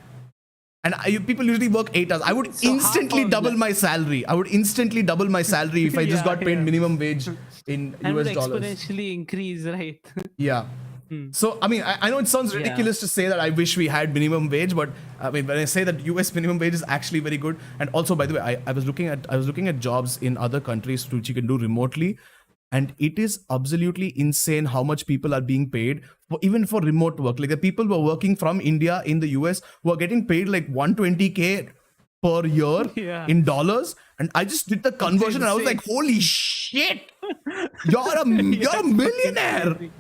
And people usually work 8 hours. I would So half instantly of double that. my salary. I would instantly double my salary if I just Yeah, got paid yeah. minimum wage in And would US dollars. exponentially increase, right? Yeah. So, I mean, I know it sounds Yeah. ridiculous to say that I wish we had minimum wage, but I mean, when I say that US minimum wage is actually very good, and also, by the way, I was looking at jobs in other countries which you can do remotely, and it is absolutely insane how much people are being paid even for remote work. Like the people who are working from India in the US who are getting paid like 120K per year Yeah. in dollars, and I just did the It's conversion, and I was insane. like, holy shit, you're a Yeah, you're a it's fucking millionaire. crazy.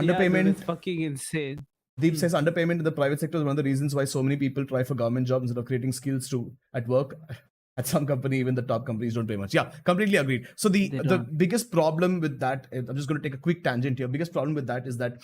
Yeah, dude, Underpayment. it's fucking insane. Deep says underpayment in the private sector is one of the reasons why so many people try for government jobs instead of creating skills to at work. At some company, even the top companies don't pay much. Yeah, completely agreed. So the They the don't. biggest problem with that, I'm just going to take a quick tangent here. Biggest problem with that is that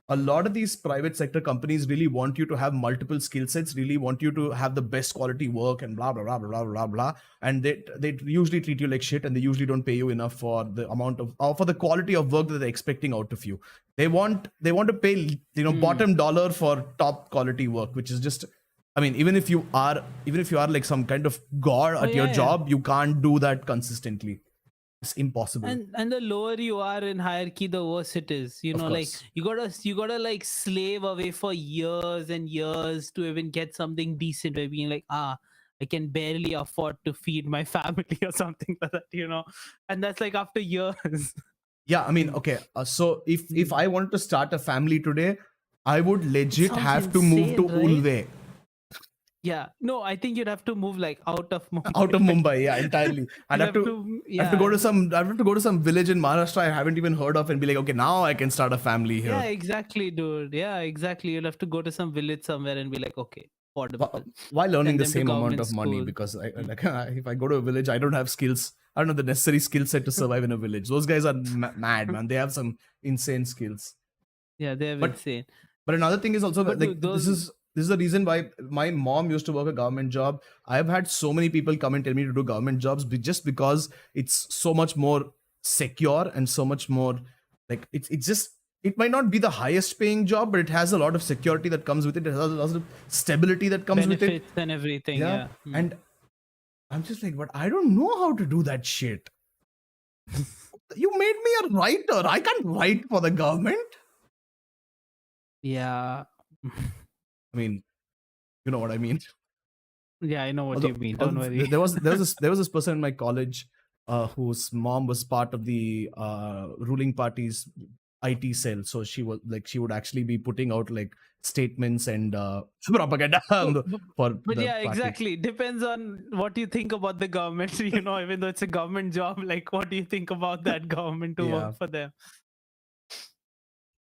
a lot of these private sector companies really want you to have multiple skill sets, really want you to have the best quality work and blah blah blah blah blah blah blah. And they usually treat you like shit, and they usually don't pay you enough for the amount of or for the quality of work that they're expecting out of you. They want to pay Hmm. bottom dollar for top quality work, which is just I mean, even if you are like some kind of god at your yeah. job, you can't do that consistently. It's impossible. And the lower you are in hierarchy, the worse it is. You Of know, like course. you gotta like slave away for years and years to even get something decent. By being like, I can barely afford to feed my family or something like that. You know, and that's like after years. Yeah, I mean, Mm. okay. So if I wanted to start a family today, I would It legit sounds have to move to insane, right? Ulve, Yeah. No, I think you'd have to move like out of out of Mumbai. Like, Mumbai. Yeah, entirely. you'd have to, I have to go yeah. to some village in Maharashtra I haven't even heard of and be like, okay, now I can start a family Yeah, here. exactly, dude. Yeah, exactly. You'll have to go to some village somewhere and be like, okay, affordable. While earning Send the them to same amount government of money, school. because like if I go to a village, I don't have skills. I don't have the necessary skill set to survive in a village. Those guys are mad, man. They have some insane skills. Yeah, they're But insane. but another thing is also But that, like, dude, those. this is the reason why my mom used to work a government job. I've had so many people come and tell me to do government jobs just because it's so much more secure and so much more like it's just, it might not be the highest paying job, but it has a lot of security that comes with it. It has a lot of stability that comes with it. Benefits and everything. Yeah. Yeah. Mm. And I'm just like, but I don't know how to do that shit. You made me a writer. I can't write for the government. Yeah. I mean, you know what I mean. Yeah, I know what you mean. Don't worry. There was this person in my college whose mom was part of the ruling party's IT cell. So she would actually be putting out like statements and propaganda for But the yeah, party. exactly. Depends on what you think about the government. You know, even though it's a government job, like what do you think about that government to Yeah. work for them?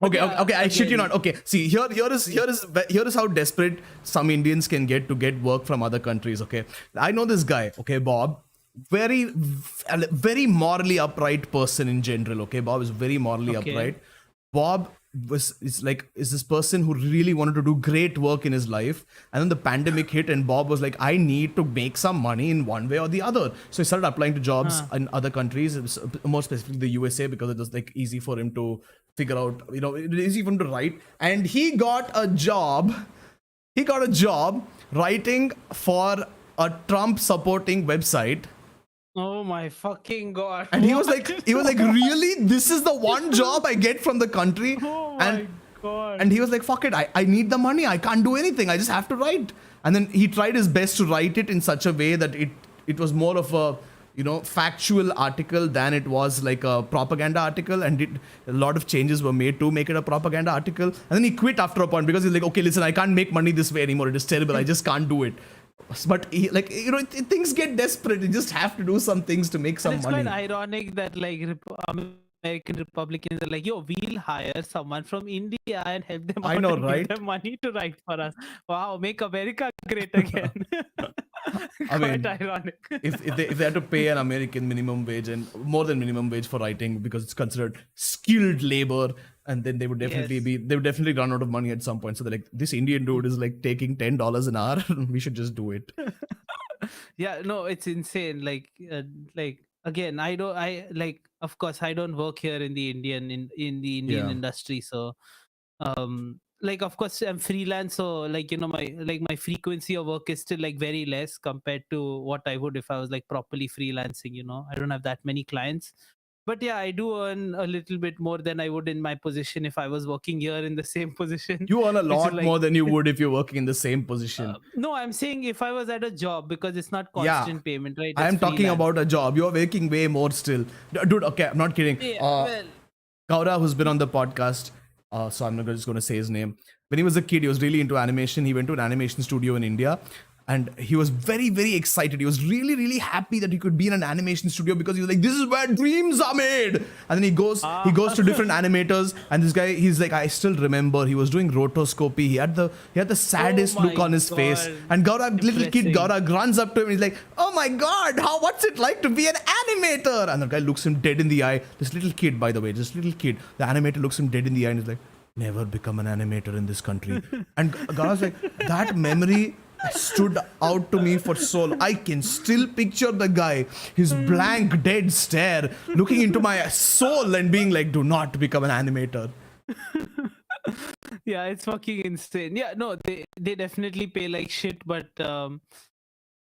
But Okay, yeah, okay. I shit you again, not. Okay, see, here is how desperate some Indians can get to get work from other countries. Okay, I know this guy. Okay, Bob, very morally upright person in general. Okay, Bob is very morally Okay. upright. Bob is this person who really wanted to do great work in his life, and then the pandemic hit, and Bob was like, I need to make some money in one way or the other. So he started applying to jobs in other countries, more specifically the USA, because it was like easy for him to figure out, you know, it is easy for him to write. And he got a job writing for a Trump supporting website. oh my fucking god! And he was like, really? This is the one job I get from the country? Oh my god! And he was like, fuck it, I need the money. I can't do anything. I just have to write. And then he tried his best to write it in such a way that it was more of a, you know, factual article than it was like a propaganda article. And a lot of changes were made to make it a propaganda article. And then he quit after a point because he's like, okay, listen, I can't make money this way anymore. It is terrible. I just can't do it. But he, like, you know, things get desperate. You just have to do some things to make some it's money. quite ironic that like American Republicans are like, yo, we'll hire someone from India and help them out I know, and right? give them money to write for us. Wow, make America great again. I mean, quite ironic. if they had to pay an American minimum wage and more than minimum wage for writing because it's considered skilled labor, and then they would definitely run out of money at some point. So they're like, this Indian dude is like taking $10 an hour. We should just do it. Yeah, no, it's insane. Like again, of course I don't work here in the Indian Yeah. industry, so like of course I'm freelance, so like, you know, my frequency of work is still like very less compared to what I would if I was like properly freelancing. You know, I don't have that many clients, but yeah, I do earn a little bit more than I would in my position if I was working here in the same position. You earn a which is lot like, more than you would if you're working in the same position. no, I'm saying if I was at a job, because it's not Yeah. constant payment, right? I am It's talking freelance. about a job. You're making way more still. Dude, okay, I'm not kidding. Yeah, well, Kaura, who's been on the podcast, so I'm not just going to say his name. When he was a kid, he was really into animation. He went to an animation studio in India, and he was very, very excited. He was really, really happy that he could be in an animation studio because he was like, "This is where dreams are made." And then he goes to different animators, and this guy, he's like, I still remember, he was doing rotoscopy. He had the saddest Oh look on his my face, God. and Gaurav, little kid Depressing. Gaurav, runs up to him and he's like, "Oh my God, what's it like to be an animator?" And the guy looks him dead in the eye. This little kid, by the way, the animator looks him dead in the eye and is like, "Never become an animator in this country." And Gaurav's like, that memory stood out to me for so long. I can still picture the guy, his blank, dead stare, looking into my soul and being like, "Do not become an animator." Yeah, it's fucking insane. Yeah, no, they definitely pay like shit, but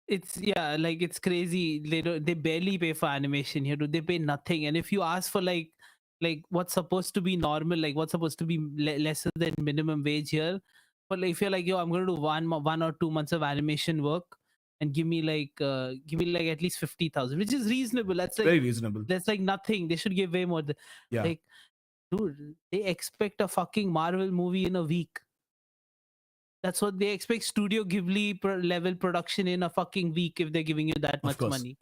it's, yeah, like it's crazy. They barely pay for animation here. Do they pay nothing? And if you ask for like what's supposed to be normal, like what's supposed to be lesser than minimum wage here, but like if you're like, yo, I'm gonna do 1 or 2 months of animation work and give me like at least 50,000, which is reasonable. Very reasonable. That's like nothing. They should give way more. Yeah. Like, dude, they expect a fucking Marvel movie in a week. That's what they expect. Studio Ghibli level production in a fucking week if they're giving you that Of much course. money.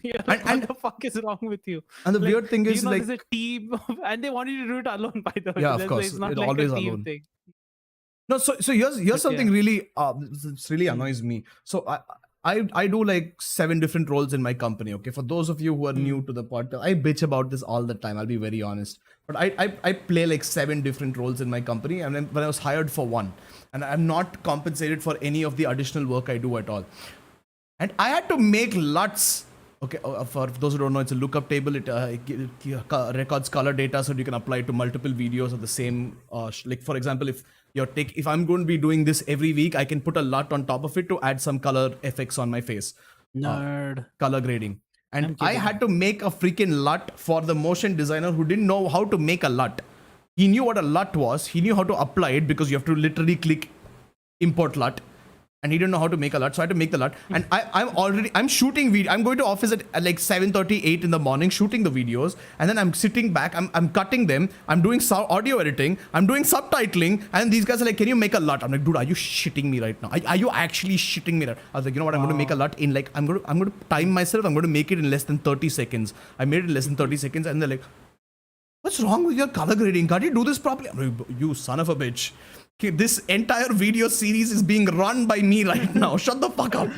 You're And like, what and the fuck is wrong with you? and the Like, weird thing do you is, know like, there's a team and they want you to do it alone, by the way. yeah, of That's why course, it's not it like a always team alone. thing. No, so here's But something yeah. really this really annoys me. So I do like 7 different roles in my company. Okay, for those of you who are new to the podcast, I bitch about this all the time. I'll be very honest, but I play like 7 different roles in my company, and then when I was hired for one, and I'm not compensated for any of the additional work I do at all. And I had to make LUTs. Okay, for those who don't know, it's a lookup table. It records color data, so you can apply it to multiple videos of the same. Like for example, if I'm going to be doing this every week, I can put a LUT on top of it to add some color effects on my face. Nerd. Color grading. And I'm I kidding. had to make a freaking LUT for the motion designer who didn't know how to make a LUT. He knew what a LUT was. He knew how to apply it because you have to literally click import LUT, and he didn't know how to make a LUT, so I had to make the LUT. And I'm shooting video. I'm going to office at like 7:38 in the morning, shooting the videos, and then I'm sitting back. I'm cutting them. I'm doing audio editing. I'm doing subtitling, and these guys are like, "Can you make a LUT?" I'm like, "Dude, are you shitting me right now? Are you actually shitting me?" I was like, "You know what? I'm going to make a LUT in like I'm going to time myself. I'm going to make it in less than 30 seconds." I made it in less than 30 seconds, and they're like, "What's wrong with your color grading? Can't you do this properly?" I'm like, "You son of a bitch. Okay, this entire video series is being run by me right now. Shut the fuck up."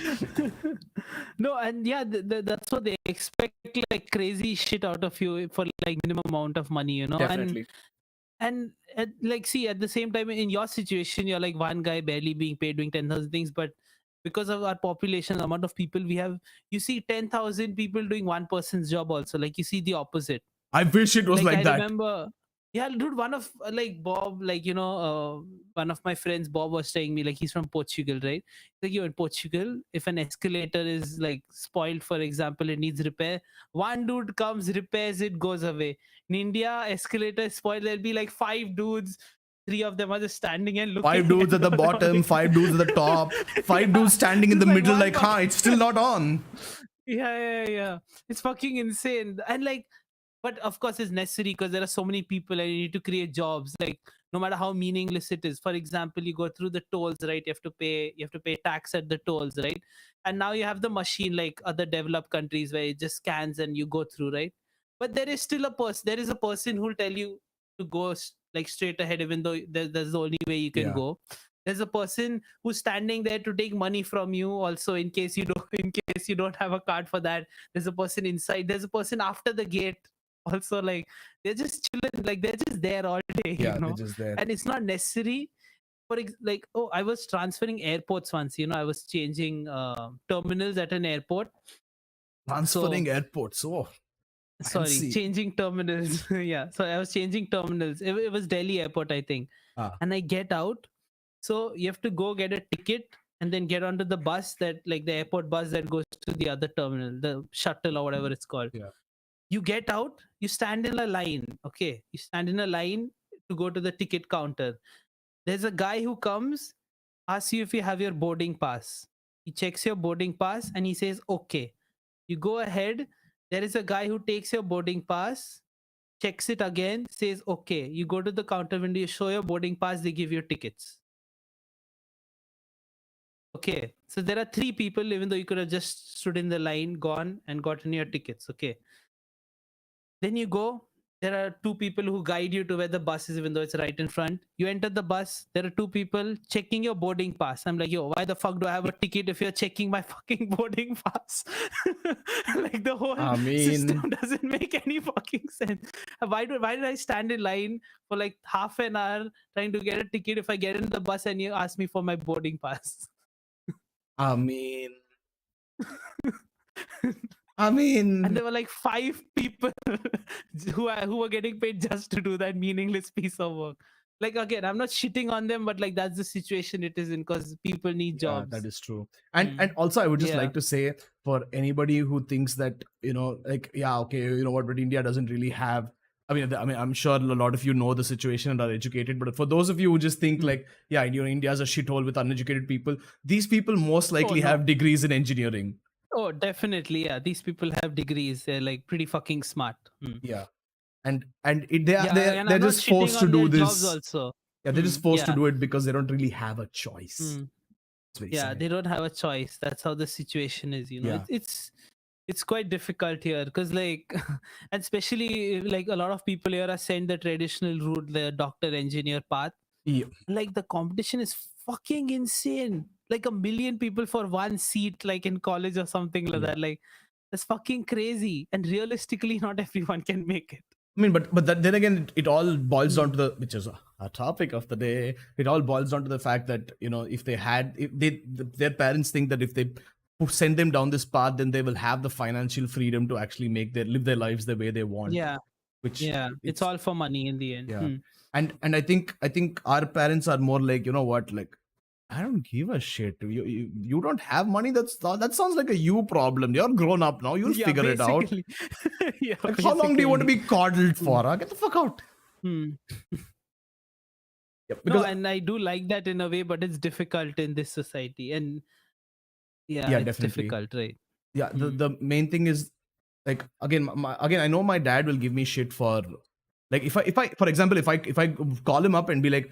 No, and yeah, that's what they expect, like crazy shit out of you for like minimum amount of money, you know. Definitely. And like, see, at the same time, in your situation, you're like one guy barely being paid doing 10,000 things, but because of our population, the amount of people we have, you see 10,000 people doing one person's job also. Like, you see the opposite. I wish it was Like, like I that. remember, yeah, dude, one of like Bob, like, you know, one of my friends, Bob, was saying me, like, he's from Portugal, right? Like, you're in Portugal, if an escalator is like spoiled, for example, it needs repair, one dude comes, repairs it, goes away. In India, escalator is spoiled, there'll be like 5 dudes, 3 of them are just standing and looking. 5 dudes at the bottom, 5 dudes at the top, 5 dudes standing in the It's middle, one like, "Huh, it's still not on." yeah. It's fucking insane. And like, but of course it's necessary because there are so many people and you need to create jobs, like no matter how meaningless it is. For example, you go through the tolls, right? You have to pay tax at the tolls, right? And now you have the machine like other developed countries where it just scans and you go through, right? But there is still a person, there is a person who'll tell you to go like straight ahead, even though that's the only way you can Yeah. go. There's a person who's standing there to take money from you also, in case you don't have a card for that. There's a person inside, there's a person after the gate also. Like, they're just chilling, like they're just there all day, Yeah, you they're know. just there. And it's not necessary for like, oh, I was transferring airports once, you know. I was changing terminals at an airport. Transferring airports. Oh, Sorry, fancy. changing terminals. Yeah, so I was changing terminals. It was Delhi airport, I think. Ah, And I get out, so you have to go get a ticket and then get onto the bus, that like the airport bus that goes to the other terminal, the shuttle or whatever it's called. yeah. You get out, you stand in a line. Okay, you stand in a line to go to the ticket counter. There's a guy who comes, asks you if you have your boarding pass. He checks your boarding pass and he says okay. You go ahead. There is a guy who takes your boarding pass, checks it again, says okay. You go to the counter window, you show your boarding pass, they give you tickets. Okay, so there are 3 people, even though you could have just stood in the line, gone and gotten your tickets. Okay, then you go. There are 2 people who guide you to where the bus is, even though it's right in front. You enter the bus. There are 2 people checking your boarding pass. I'm like, yo, why the fuck do I have a ticket if you're checking my fucking boarding pass? Like, the whole I system mean, doesn't make any fucking sense. Why did I stand in line for like half an hour trying to get a ticket if I get in the bus and you ask me for my boarding pass? I mean, I And mean, there were like 5 people who were getting paid just to do that meaningless piece of work. like again, I'm not shitting on them, but like that's the situation it is in because people need Yeah, jobs. that is true. And also I would just Yeah. like to say, for anybody who thinks that, like, yeah, okay, you know what, but India doesn't really have, I mean, I'm sure a lot of you know the situation and are educated, but for those of you who just think like, yeah, India's a shithole with uneducated people, these people most likely no. have degrees in engineering. Oh, definitely. Yeah. These people have degrees. They're like pretty fucking smart. Yeah. And Yeah. And they're I'm not just shitting forced to on do their jobs this. also. Yeah, they're just forced to Yeah. do it because they don't really have a choice. It's very Yeah. sad. They don't have a choice. That's how the situation is, you know. Yeah. It's quite difficult here because like and especially like a lot of people here are sent the traditional route, the doctor engineer path. Yeah. Like the competition is fucking insane, like 1 million people for one seat like in college or something like Yeah. that. Like that's fucking crazy, and realistically not everyone can make it. I mean, but then again, it all boils down to which is a topic of the day. It all boils down to the fact that, their parents think that if they send them down this path, then they will have the financial freedom to actually live their lives the way they want. Yeah. Which Yeah, it's all for money in the end. yeah. And I think our parents are more like, you know what, like, I don't give a shit. You don't have money. That sounds like a you problem. You're grown up now. You'll Yeah, figure it out. basically. Yeah, Like, how long do you want to be basically. coddled for? Huh? Get the fuck out. Hmm. Yeah, No, because and I do like that in a way, but it's difficult in this society. And yeah, yeah, it's definitely. difficult, right? Yeah, the main thing is, like, again, again, I know my dad will give me shit for, like, if I for example, if I call him up and be like,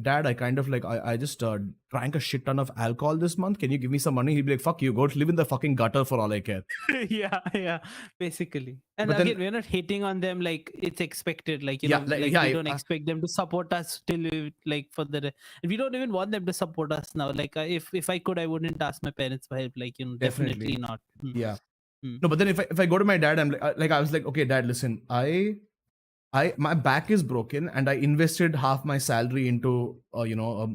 Dad, I kind of like, I just drank a shit ton of alcohol this month, can you give me some money? He'll be like, fuck you, go live in the fucking gutter for all I care. Yeah, basically. And But again, then we're not hating on them, like it's expected, like, yeah, like, like yeah, we don't expect them to support us till like for the we don't even want them to support us now. Like if I could, I wouldn't ask my parents for help, like, definitely definitely. not. Yeah. No, but then if I go to my dad, I'm like I was like, okay, Dad, listen, my back is broken and I invested half my salary into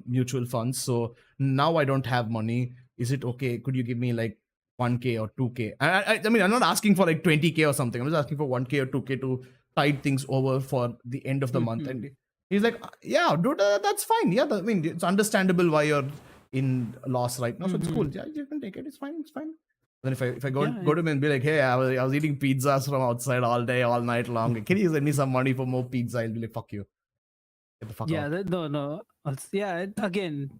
mutual funds. So now I don't have money. Is it okay? Could you give me like 1K or 2K? I mean, I'm not asking for like 20K or something. I'm just asking for 1K or 2K to tide things over for the end of the month. And he's like, yeah, dude, that's fine. Yeah, I mean, it's understandable why you're in loss right now. So it's cool. Yeah, you can take it. It's fine. It's fine. Then if I go to him and be like, hey, I was eating pizzas from outside all day, all night long. Can you send me some money for more pizza? I'll be like, fuck you. Get the fuck out. No. Yeah, again,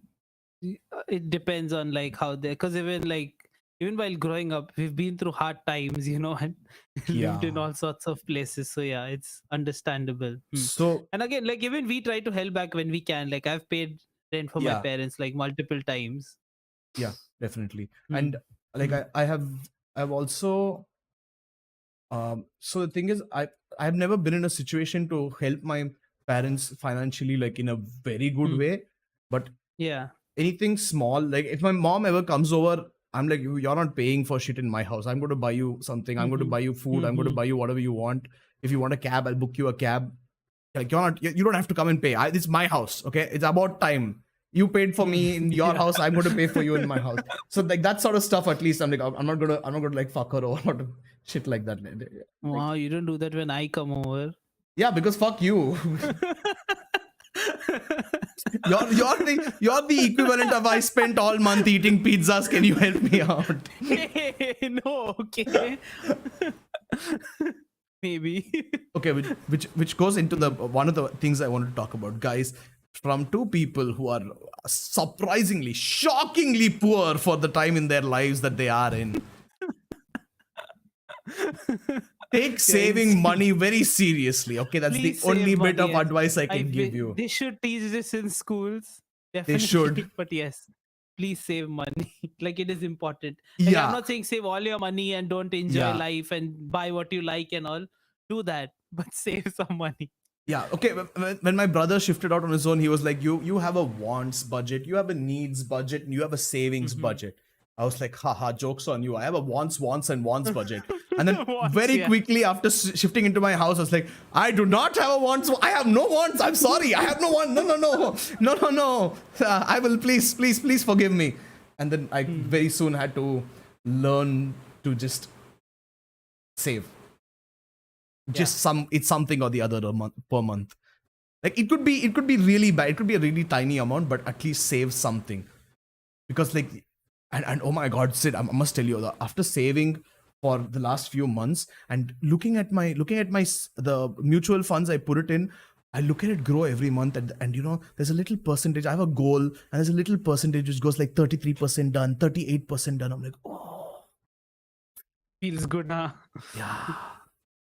it depends on like how they, because even while growing up, we've been through hard times, and lived in Yeah. all sorts of places. So yeah, it's understandable. So And again, like even we try to help back when we can. Like I've paid rent for my yeah, parents like multiple times. yeah, definitely. Hmm. And like I've also so the thing is, I've never been in a situation to help my parents financially, like, in a very good way. But Yeah. anything small, like if my mom ever comes over, I'm like, you're not paying for shit in my house. I'm going to buy you something. I'm going to buy you food. I'm going to buy you whatever you want. If you want a cab, I'll book you a cab. Like, you don't have to come and pay. It's my house. Okay. It's about time. You paid for me in your house. I'm going to pay for you in my house. So like that sort of stuff, at least I'm like, I'm not gonna like fuck her over or shit like that. Like, Wow, you don't do that when I come over. yeah, because fuck you. You're the equivalent of I spent all month eating pizzas. Can you help me out? Hey, no, okay. Maybe. Okay, which goes into the one of the things I wanted to talk about, guys. From two people who are surprisingly, shockingly poor for the time in their lives that they are in. Take saving money very seriously. Okay, that's Please the only save bit of money, advice I can give you. They should teach this in schools. Definitely. They should. But yes, please save money. Like it is important. Like, Yeah. I'm not saying save all your money and don't enjoy life and buy what you like and all. Do that, but save some money. Yeah. Okay. When my brother shifted out on his own, he was like, "You have a wants budget, you have a needs budget, and you have a savings budget." I was like, haha, joke's on you. I have a wants budget. And then very quickly after shifting into my house, I was like, I do not have a wants. I have no wants. I'm sorry. I have no wants. No. I will, please forgive me. And then I very soon had to learn to just save. Just it's something or the other per month. Like it could be really bad. It could be a really tiny amount, but at least save something. Because like, and oh my God, Sid, I must tell you, after saving for the last few months and looking at the mutual funds I put it in, I look at it grow every month, and you know, there's a little percentage. I have a goal, and there's a little percentage which goes like 33% done, 38% done. I'm like, oh, Feels good, huh? yeah.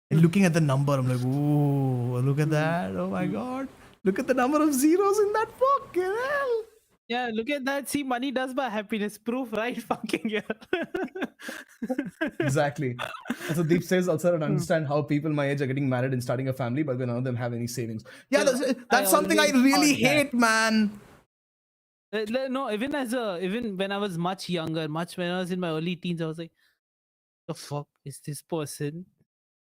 And looking at the number, I'm like, ooh, look at that. Oh my God. Look at the number of zeros in that book. Hell. Yeah, look at that. See, money does buy happiness. Proof, right? Fucking yeah. Exactly. And so Deep says also, I don't understand how people my age are getting married and starting a family, but none of them have any savings. Yeah, that's something I really hate, man. No, even when I was much younger, when I was in my early teens, I was like, the fuck is this person?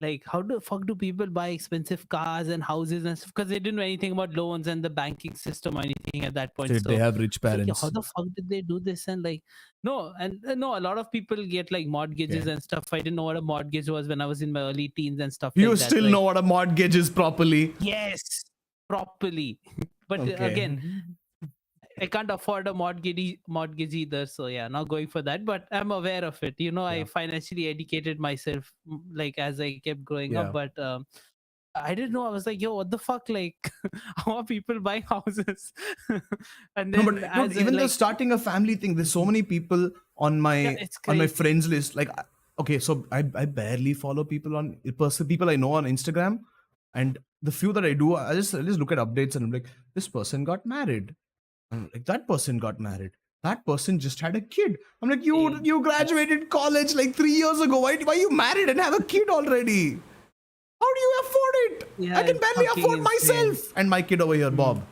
Like, how the fuck do people buy expensive cars and houses and stuff? Because they didn't know anything about loans and the banking system or anything at that point. So they have rich like, parents. how the fuck did they do this? And like, no, a lot of people get like mortgages and stuff. I didn't know what a mortgage was when I was in my early teens and stuff. You like that. still know what a mortgage is properly. Yes, properly. But again, I can't afford a mortgage either. So yeah, not going for that. But I'm aware of it. You know, I financially educated myself like as I kept growing up. But I didn't know. I was like, yo, what the fuck? Like, how are people buying houses? And then even the starting a family thing. There's so many people on my friends list. Like, okay, so I barely follow people I know on Instagram, and the few that I do, I just look at updates and I'm like, this person got married. I'm like, that person got married. That person just had a kid. I'm like, you graduated college like 3 years ago. Why are you married and have a kid already? How do you afford it? Yeah, I can barely afford myself and my kid over here, Bob.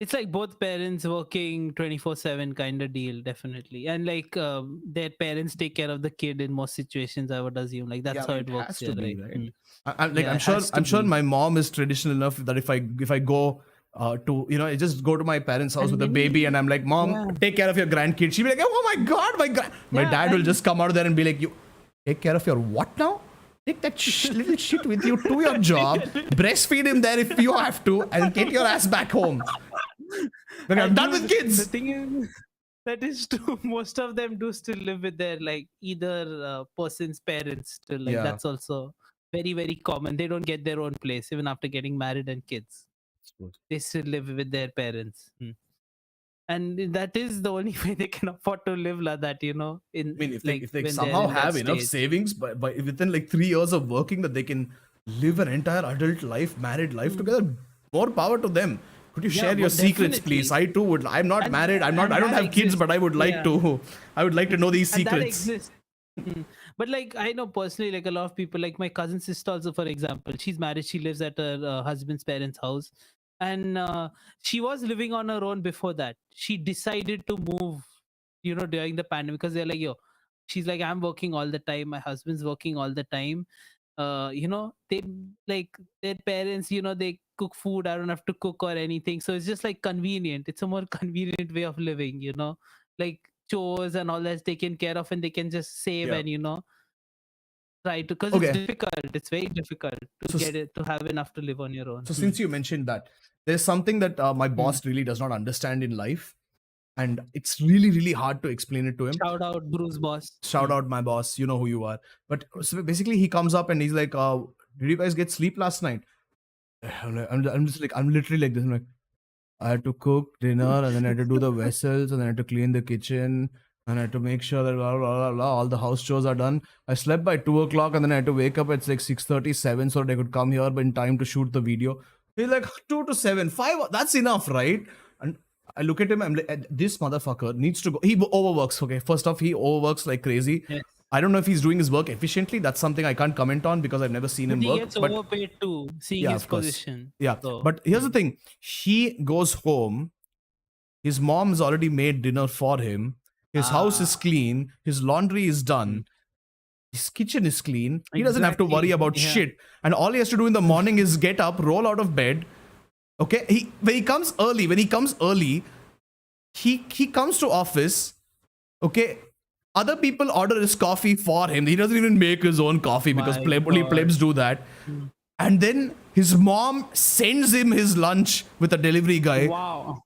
It's like both parents working 24/7 kind of deal, definitely. And like their parents take care of the kid in most situations, I would assume. Like that's how it works here, right? I'm sure my mom is traditional enough that if I go to, you know, I just go to my parents' house with a baby and I'm like, Mom, take care of your grandkid. She'll be like, oh my God, my dad will just come out there and be like, you take care of your what now? Take that little shit with you to your job, breastfeed him there if you have to, and get your ass back home. When I'm done with kids. The thing is, that is true. Most of them do still live with their like either person's parents. Still, like that's also very, very common. They don't get their own place even after getting married and kids. They still live with their parents. And that is the only way they can afford to live like that, you know. If they somehow have enough savings by within like 3 years of working that they can live an entire adult life, married life together, more power to them. Could you share your secrets, please? I too would. I'm not married. I don't have kids, but I would like to. I would like to know these secrets. But like I know personally, like a lot of people, like my cousin sister also, for example, she's married. She lives at her husband's parents' house. And she was living on her own before that. She decided to move, you know, during the pandemic because they're like, yo, she's like, I'm working all the time. My husband's working all the time. You know, they like their parents, you know, they cook food. I don't have to cook or anything. So it's just like convenient. It's a more convenient way of living, you know, like chores and all that's taken care of and they can just save and, you know, try to, because it's difficult. It's very difficult to get it, to have enough to live on your own. So since you mentioned that, there's something that my boss really does not understand in life, and it's really, really hard to explain it to him. Shout out Bruce boss. Shout out my boss. You know who you are. But so basically he comes up and he's like, did you guys get sleep last night? I'm just like, I'm literally like this. I'm like, I had to cook dinner and then I had to do the vessels and then I had to clean the kitchen and I had to make sure that blah, blah, blah, blah, all the house chores are done. I slept by 2 o'clock and then I had to wake up at like 6:37 so that I could come here in time to shoot the video. He's like, 2 to 7, 5, that's enough, right? And I look at him, I'm like, this motherfucker needs to go. He overworks, okay? First off, he overworks like crazy. Yes. I don't know if he's doing his work efficiently. That's something I can't comment on because I've never seen him work. He gets overpaid too, seeing his position. Yeah, so. But here's the thing. He goes home. His mom's already made dinner for him. His house is clean. His laundry is done. His kitchen is clean. He doesn't have to worry about shit. And all he has to do in the morning is get up, roll out of bed. Okay? When he comes early, he comes to office. Okay? Other people order his coffee for him. He doesn't even make his own coffee because only plebs do that. And then his mom sends him his lunch with a delivery guy Wow.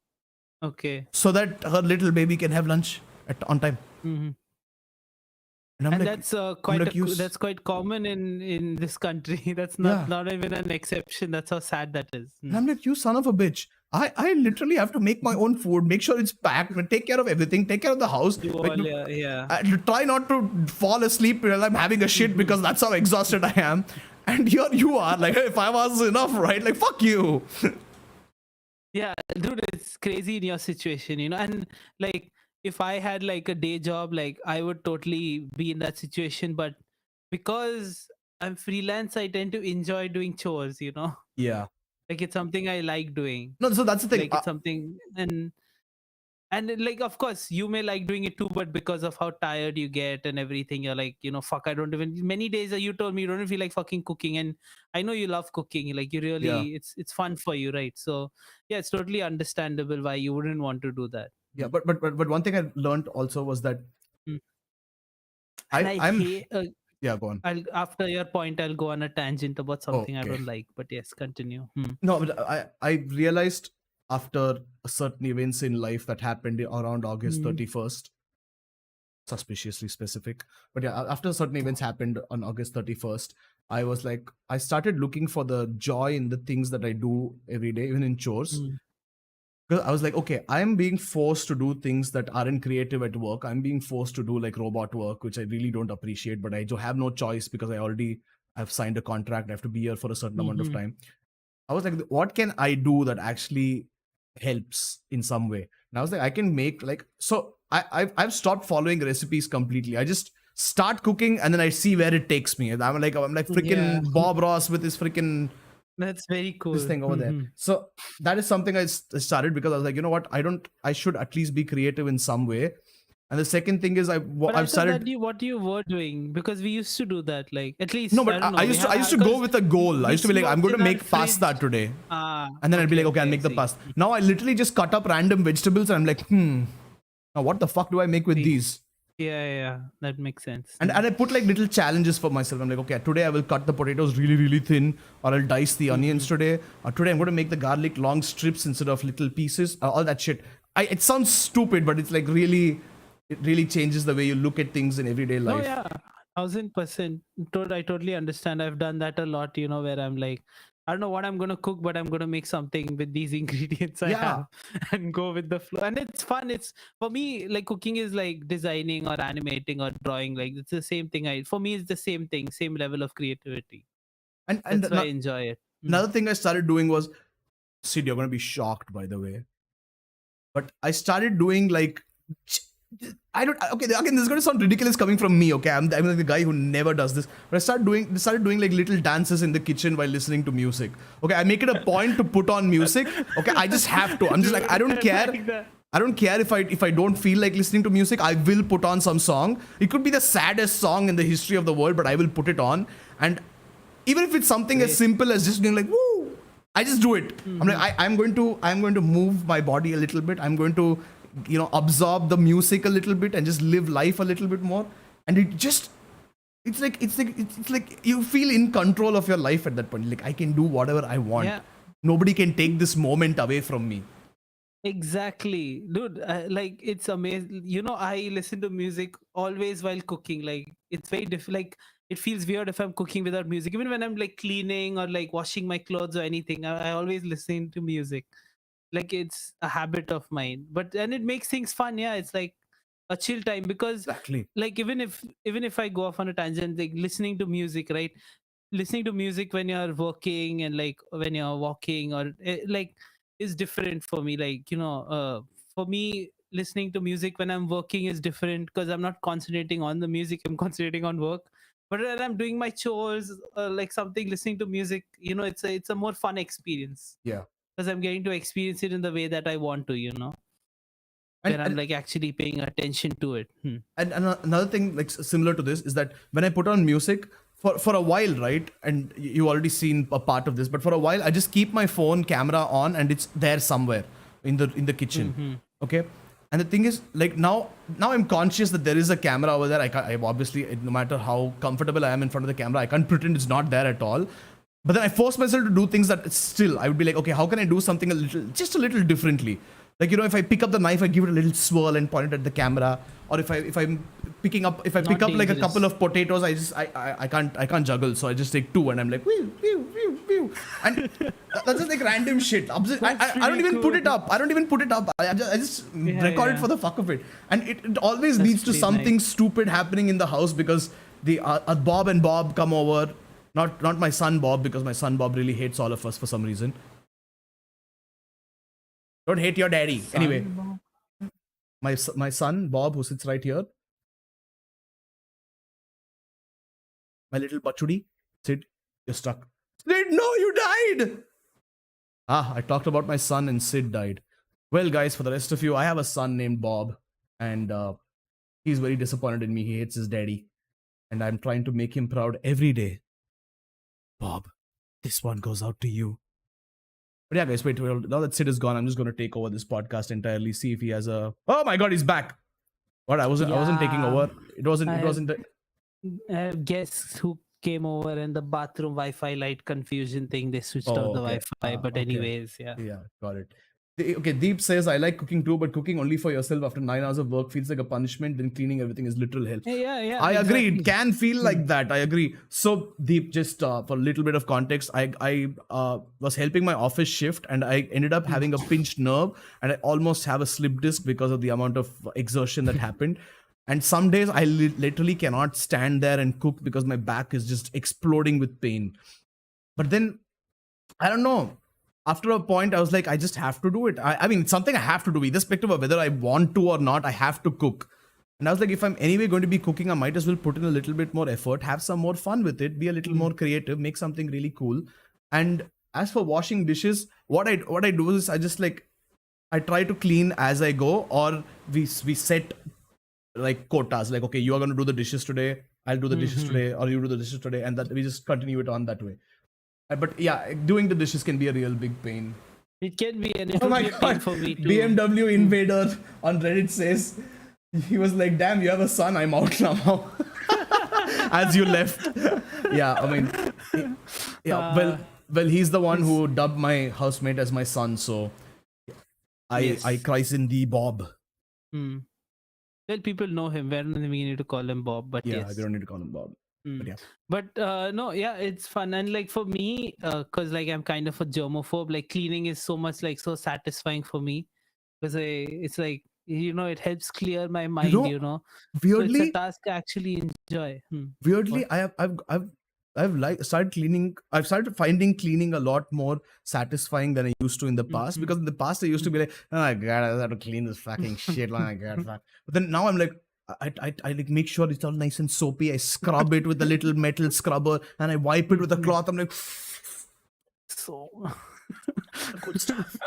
Okay. so that her little baby can have lunch on time. Hmm. And I'm And like, that's quite like, that's quite common in this country. That's Yeah. not even an exception. That's how sad that is. And I'm like, you son of a bitch. I literally have to make my own food, make sure it's packed, take care of everything, take care of the house. You Like, all, yeah. I try not to fall asleep while I'm having a shit because that's how exhausted I am. And here you are, like, if I was enough, right? Like, fuck you. Yeah, dude, it's crazy in your situation, and like if I had like a day job, like I would totally be in that situation. But because I'm freelance, I tend to enjoy doing chores. Yeah. Like it's something I like doing. No, so that's the thing. Like it's something, and like of course you may like doing it too, but because of how tired you get and everything, you're like, fuck, I don't even, many days that you told me you don't even feel like fucking cooking, and I know you love cooking, like you really, Yeah. it's fun for you, right? So yeah, it's totally understandable why you wouldn't want to do that. Yeah, but one thing I learned also was that Mm. And I I'm hate yeah, go on. I'll, after your point, I'll go on a tangent about something I Okay. don't like, but yes, continue. No, but I realized after certain events in life that happened around August 31st, suspiciously specific. But yeah, after certain events happened on August 31st, I was like, I started looking for the joy in the things that I do every day, even in chores. Because I was like, okay, I'm being forced to do things that aren't creative at work. I'm being forced to do like robot work, which I really don't appreciate, but I do have no choice because I've signed a contract. I have to be here for a certain amount of time. I was like, what can I do that actually helps in some way? And I was like, I can make like, so I've stopped following recipes completely. I just start cooking and then I see where it takes me. I'm like freaking Bob Ross with his freaking That's very cool. this thing over there. So that is something I started because I was like, you know what? I should at least be creative in some way. And the second thing is I've started. What you were doing, because we used to do that, like at least. No, but I used to go with a goal. I used to be like, I'm going to make pasta today, and then I'd be like, okay, I'll make the pasta. Now I literally just cut up random vegetables, and I'm like, now what the fuck do I make with these? Yeah, that makes sense. And I put like little challenges for myself. I'm like, okay, today I will cut the potatoes really, really thin, or I'll dice the onions today, or today I'm going to make the garlic long strips instead of little pieces. All that shit. It sounds stupid, but it's like really. It really changes the way you look at things in everyday life. Oh yeah, 1000%. I totally understand. I've done that a lot, where I'm like, I don't know what I'm gonna cook, but I'm gonna make something with these ingredients I have and go with the flow. And it's fun. It's for me, like cooking is like designing or animating or drawing. Like it's the same thing. For me, it's the same thing, same level of creativity. And that's why I enjoy it. Another thing I started doing was, Sid, you're gonna be shocked by the way, but I started doing like. Okay, again, this is going to sound ridiculous coming from me, okay? I'm like the guy who never does this. But I started doing like little dances in the kitchen while listening to music. Okay, I make it a point to put on music. Okay, I just have to. I'm just like, I don't care. I don't care if I don't feel like listening to music. I will put on some song. It could be the saddest song in the history of the world, but I will put it on. And even if it's something as simple as just being like, woo, I just do it. I'm like, I'm going to move my body a little bit. I'm going to absorb the music a little bit and just live life a little bit more. And it's like you feel in control of your life at that point. Like I can do whatever I want. Yeah. Nobody can take this moment away from me. Exactly, dude. Like it's amazing. I listen to music always while cooking. Like it's very different. Like it feels weird if I'm cooking without music. Even when I'm like cleaning or like washing my clothes or anything, I always listen to music. Like it's a habit of mine, and it makes things fun. Yeah, it's like a chill time because like even if I go off on a tangent, like listening to music, right? Listening to music when you're working and like when you're walking or like is different for me. Like for me, listening to music when I'm working is different because I'm not concentrating on the music, I'm concentrating on work. But when I'm doing my chores like something, listening to music, it's a more fun experience. Yeah, because I'm getting to experience it in the way that I want to, and I'm like actually paying attention to it. And another thing like similar to this is that when I put on music for a while, right? And you already seen a part of this, but for a while I just keep my phone camera on and it's there somewhere in the kitchen. Okay. And the thing is, like now I'm conscious that there is a camera over there. I obviously, no matter how comfortable I am in front of the camera, I can't pretend it's not there at all. But then I force myself to do things that still I would be like, okay, how can I do something just a little differently? Like, if I pick up the knife, I give it a little swirl and point it at the camera. Or if I'm pick up like a couple of potatoes, I can't juggle, so I just take two and I'm like, whew, whew, whew, whew. And that's just like random shit. I don't even put it up. I just record it for the fuck of it. And it always leads to something stupid happening in the house because the Bob and Bob come over. Not my son Bob, because my son Bob really hates all of us for some reason. Don't hate your daddy. Anyway, my son Bob, who sits right here, my little bachudi, Sid, you're stuck. Sid, no, you died. I talked about my son and Sid died. Well, guys, for the rest of you, I have a son named Bob, and he's very disappointed in me. He hates his daddy, and I'm trying to make him proud every day. Bob, this one goes out to you. But yeah, guys, wait. Now that Sid is gone, I'm just going to take over this podcast entirely. See if he has a. Oh my God, he's back. What? I wasn't taking over. It wasn't. Guess who came over and the bathroom Wi-Fi light confusion thing. They switched off the Wi-Fi. But anyways, yeah. Yeah, got it. Okay, Deep says, I like cooking too, but cooking only for yourself after 9 hours of work feels like a punishment. Then cleaning everything is literal hell. Yeah. I agree. It can feel like that. I agree. So, Deep, just for a little bit of context, I was helping my office shift and I ended up having a pinched nerve and I almost have a slip disc because of the amount of exertion that happened. And some days I literally cannot stand there and cook because my back is just exploding with pain. But then, I don't know. After a point, I was like, I just have to do it. I mean, it's something I have to do, irrespective of whether I want to or not. I have to cook. And I was like, if I'm anyway going to be cooking, I might as well put in a little bit more effort, have some more fun with it, be a little more creative, make something really cool. And as for washing dishes, what I do is I try to clean as I go, or we set like quotas. Like, okay, you are going to do the dishes today. I'll do the dishes today, or you do the dishes today, and that we just continue it on that way. But yeah, doing the dishes can be a real big pain. It can be, and it will be a pain for me too. BMW Invader on Reddit says, he was like, damn, you have a son, I'm out now. As you left. Yeah, I mean, yeah, well, he's the one who dubbed my housemate as my son, so I christen thee Bob. Well, people know him. We don't need to call him Bob, but yeah, yes. they don't need to call him Bob. But no, yeah, it's fun. And like for me, because like I'm kind of a germaphobe, like cleaning is so much like so satisfying for me because it's like, it helps clear my mind, weirdly, so it's a task I actually enjoy. Weirdly, I've started cleaning. I've started finding cleaning a lot more satisfying than I used to in the past. Because in the past I used to be like, oh my God, I have to clean this fucking shit. Oh my God, fuck. But then now I'm like, I like make sure it's all nice and soapy. I scrub it with a little metal scrubber and I wipe it with a cloth. I'm like, so good stuff.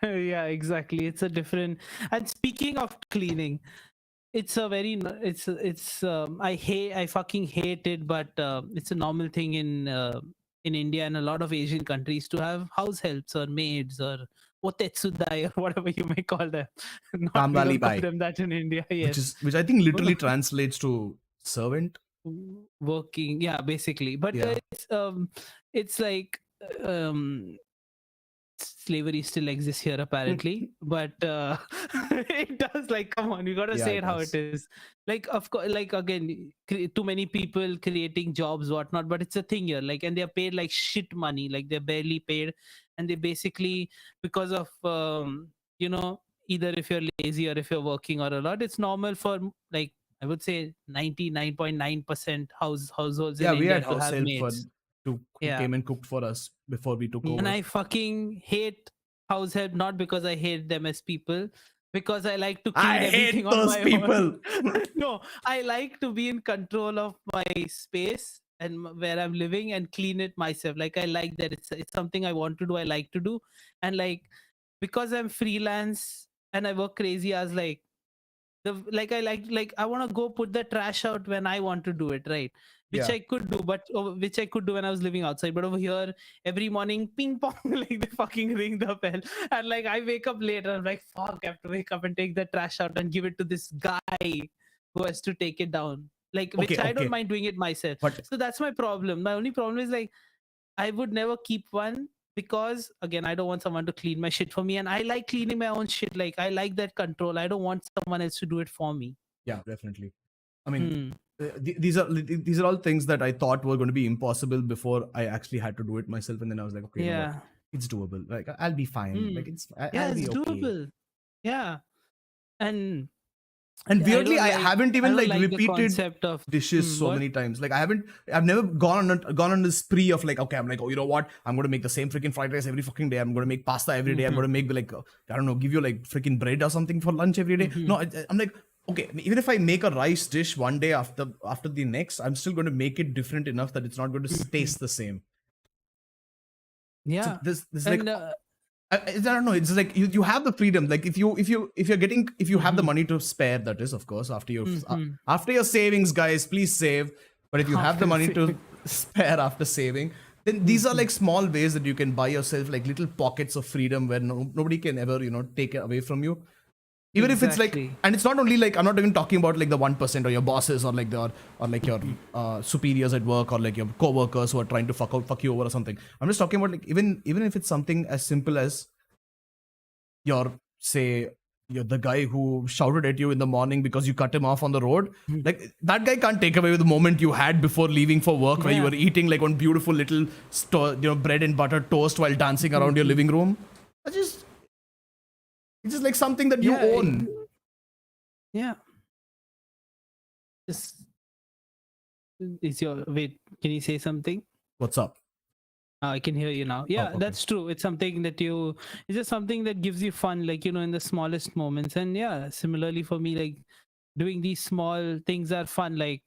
Yeah, exactly. It's a different. And speaking of cleaning, it's a very I fucking hate it, but it's a normal thing in India and a lot of Asian countries to have house helps or maids or otetsudai or whatever you may call them. We don't call them that in India. Yes, which I think literally translates to servant. Working, yeah, basically. But it's like slavery still exists here apparently, but it does, like, come on, you gotta say it how it is. Like, of course, like, again, too many people creating jobs, whatnot, but it's a thing here, like, and they're paid like shit money, like they're barely paid, and they basically, because of either if you're lazy or if you're working or a lot, it's normal for, like, I would say 99.9% households in India to have maids. Who came and cooked for us before we took over. And I fucking hate house help, not because I hate them as people, because I like to clean everything on my own. No, I like to be in control of my space and where I'm living and clean it myself. Like, I like that it's something I want to do, I like to do. And like, because I'm freelance and I work crazy hours, like I want to go put the trash out when I want to do it, right? Which I could do, which I could do when I was living outside. But over here, every morning, ping pong, like they fucking ring the bell, and like I wake up late, and I'm like, fuck, I have to wake up and take the trash out and give it to this guy who has to take it down. Like, which I don't mind doing it myself. So that's my problem. My only problem is, like, I would never keep one because again, I don't want someone to clean my shit for me, and I like cleaning my own shit. Like I like that control. I don't want someone else to do it for me. Yeah, definitely. I mean, Hmm. these are all things that I thought were going to be impossible before I actually had to do it myself, and then I was like, okay, you know what? Yeah. It's doable. Like I'll be fine. Hmm. Like Yeah, I'll it's be okay. doable. Yeah, and And I weirdly, don't I like. haven't I even don't like like the repeated concept of dishes so what. many times. Like I've never gone on this spree of like, okay, I'm like, oh, you know what? I'm gonna make the same freaking fried rice every fucking day. I'm gonna make pasta every day. I'm Mhm. gonna make like I don't know, give you like freaking bread or something for lunch every day. Mhm. No, I'm like, okay, even if I make a rice dish one day after the next, I'm still going to make it different enough that it's not going to Mhm. taste the same. So Yeah, this like and I don't know. It's like you have the freedom. Like if you have the mhm. money to spare, that is of course Mhm. after your savings, guys, please save. But if you have the After money to saving. spare after saving, then these are Mhm. like small ways that you can buy yourself like little pockets of freedom where nobody can ever take it away from you. Even if it's like, Exactly. and it's not only like, I'm not even talking about like the 1% or your bosses or like or like your Mhm. superiors at work or like your co-workers who are trying to fuck you over or something. I'm just talking about like even if it's something as simple as your say you're the guy who shouted at you in the morning because you cut him off on the road. Mhm. Like that guy can't take away the moment you had before leaving for work where you Yeah. were eating like one beautiful little bread and butter toast while dancing around your Mhm. living room. That's just It's just like something that you Yeah. own. Yeah. Just is your wait. Can you say something? What's up? I can hear you now. Oh, Yeah, okay. that's true. It's something that you. It's just something that gives you fun, like in the smallest moments. And yeah, similarly for me, like doing these small things are fun. Like